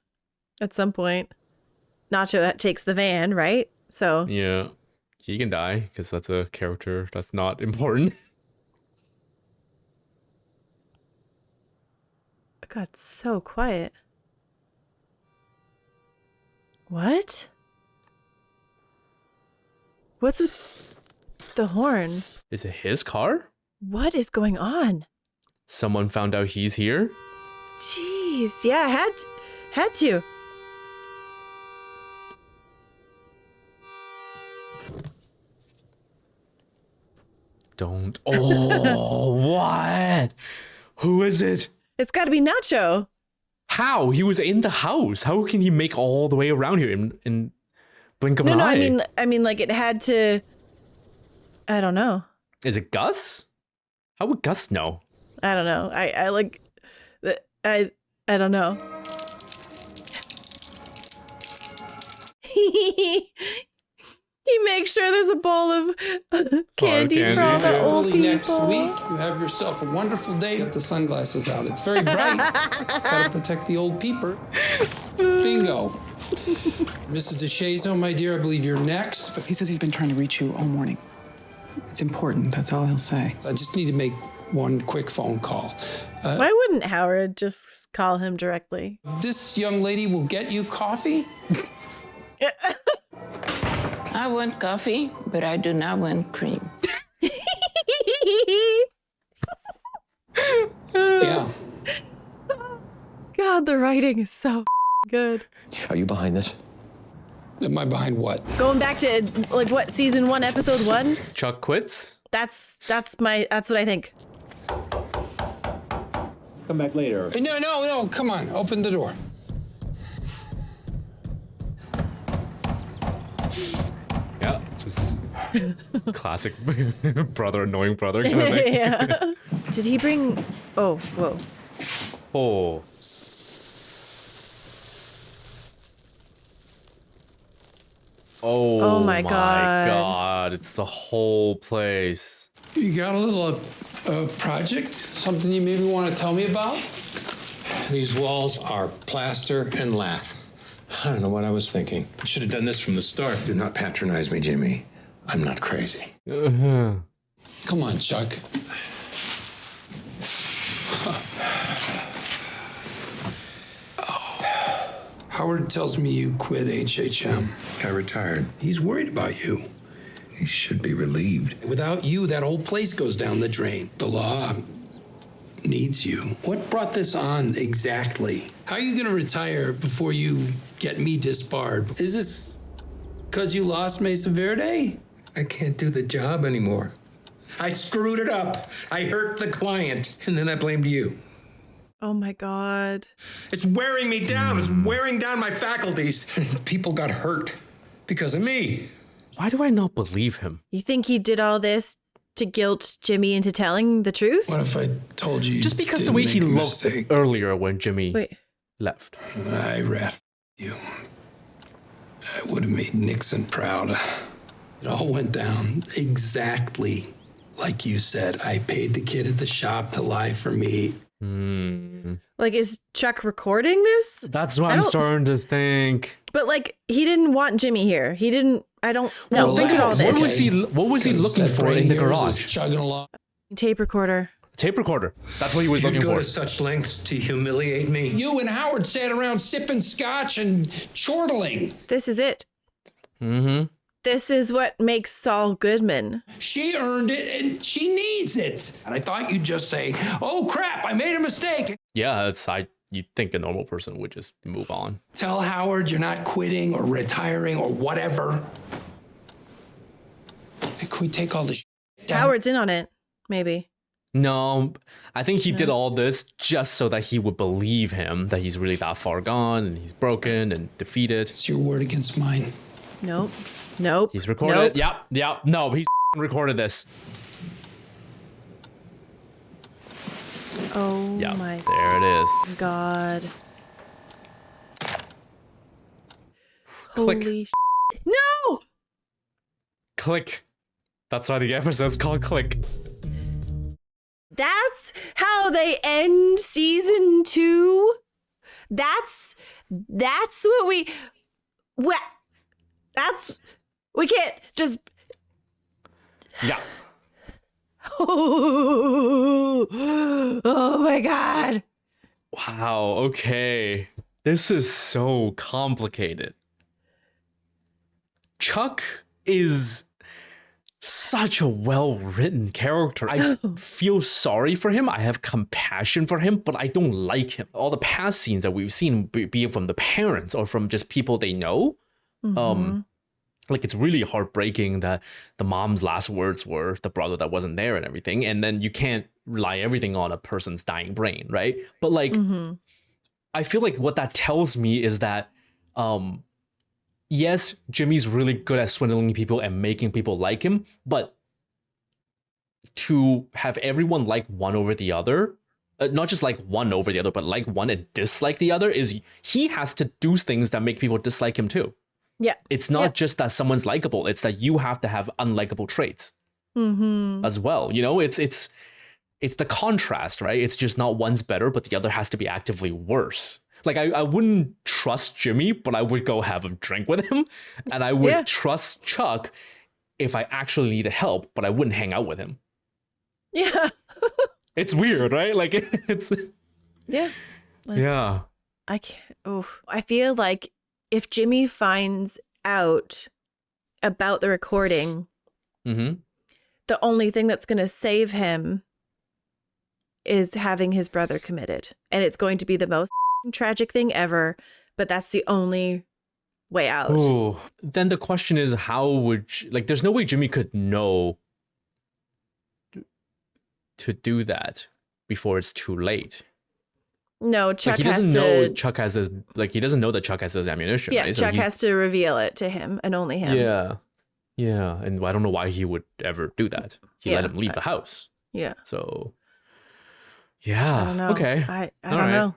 at some point. Nacho takes the van, right? So Yeah. He can die because that's a character that's not important. it got so quiet. What? What's with the horn? Is it his car? What is going on? Someone found out he's here? Jeez, yeah, had to. Don't. Oh, what? Who is it? It's got to be Nacho. How? He was in the house. How can he make all the way around here in blink of an eye? I mean, like it had to. I don't know. Is it Gus? How would Gus know? I don't know. I like. I don't know. He makes sure there's a bowl of candy for all the old Early people. next week, you have yourself a wonderful day. Get the sunglasses out. It's very bright. Gotta protect the old peeper. Bingo. Mrs. DeShazo, my dear, I believe you're next. But He says he's been trying to reach you all morning. It's important, that's all he'll say. I just need to make one quick phone call. Why wouldn't Howard just call him directly? This young lady will get you coffee. I want coffee, but I do not want cream. Yeah. God, the writing is so good. Are you behind this? Am I behind what? Going back to like what season 1, episode 1. Chuck quits? That's what I think. Come back later. No, come on, open the door. Yeah, just classic annoying brother kind of thing. Yeah. Did he bring? Oh, whoa. Oh. Oh my God. It's the whole place. You got a little project? Something you maybe want to tell me about? These walls are plaster and lath. I don't know what I was thinking. I should have done this from the start. Do not patronize me, Jimmy. I'm not crazy. Uh-huh. Come on, Chuck. Howard tells me you quit HHM. I retired. He's worried about you. He should be relieved. Without you, that whole place goes down the drain. The law needs you. What brought this on exactly? How are you going to retire before you get me disbarred? Is this because you lost Mesa Verde? I can't do the job anymore. I screwed it up. I hurt the client, and then I blamed you. Oh my God. It's wearing me down. It's wearing down my faculties. People got hurt because of me. Why do I not believe him? You think he did all this to guilt Jimmy into telling the truth? What if I told you? Just because the way he looked earlier when Jimmy left. I rat you. I would have made Nixon proud. It all went down exactly like you said. I paid the kid at the shop to lie for me. Like, is Chuck recording this? That's what I'm starting to think. But like, he didn't want Jimmy here. He didn't. I don't know. Well, think about this. What was he looking for in the garage? Chugging along. Tape recorder. Tape recorder. That's what he was looking You'd go for. to such lengths to humiliate me. You and Howard sat around sipping scotch and chortling. This is it. Mm-hmm. This is what makes Saul Goodman. She earned it and she needs it. And I thought you'd just say, oh crap, I made a mistake. Yeah, you'd think a normal person would just move on. Tell Howard you're not quitting or retiring or whatever. Can we take all this down? Howard's in on it, maybe. No, I think he did all this just so that he would believe him, that he's really that far gone and he's broken and defeated. It's your word against mine. Nope. Nope. He's recorded. Nope. Yep. No, he's recorded this. Oh my. There it is. God. Click. Holy no! Click. That's why the episode's called Click. That's how they end season 2. That's what we can't just. Yeah. Oh my God. Wow. Okay. This is so complicated. Chuck is such a well-written character. I feel sorry for him. I have compassion for him, but I don't like him. All the past scenes that we've seen, be it from the parents or from just people they know, like it's really heartbreaking that the mom's last words were the brother that wasn't there and everything. And then you can't rely everything on a person's dying brain, right? But like, I feel like what that tells me is that, yes, Jimmy's really good at swindling people and making people like him, but to have everyone like one over the other, not just like one over the other, but like one and dislike the other, is he has to do things that make people dislike him too. Yeah. It's not just that someone's likable, it's that you have to have unlikable traits as well. You know, it's the contrast, right? It's just not one's better, but the other has to be actively worse. Like I wouldn't trust Jimmy, but I would go have a drink with him. And I would trust Chuck if I actually needed help, but I wouldn't hang out with him. Yeah. It's weird, right? Like it's yeah. I can't. Oh, I feel like if Jimmy finds out about the recording, the only thing that's going to save him is having his brother committed. And it's going to be the most tragic thing ever, but that's the only way out. Oh, then the question is, how would there's no way Jimmy could know to do that before it's too late. No, Chuck he doesn't know Chuck has this, he doesn't know that Chuck has this ammunition. Yeah, right? Chuck has to reveal it to him and only him. Yeah, and I don't know why he would ever do that. He let him leave the house. Yeah. So, yeah. I don't know. Okay. I don't know.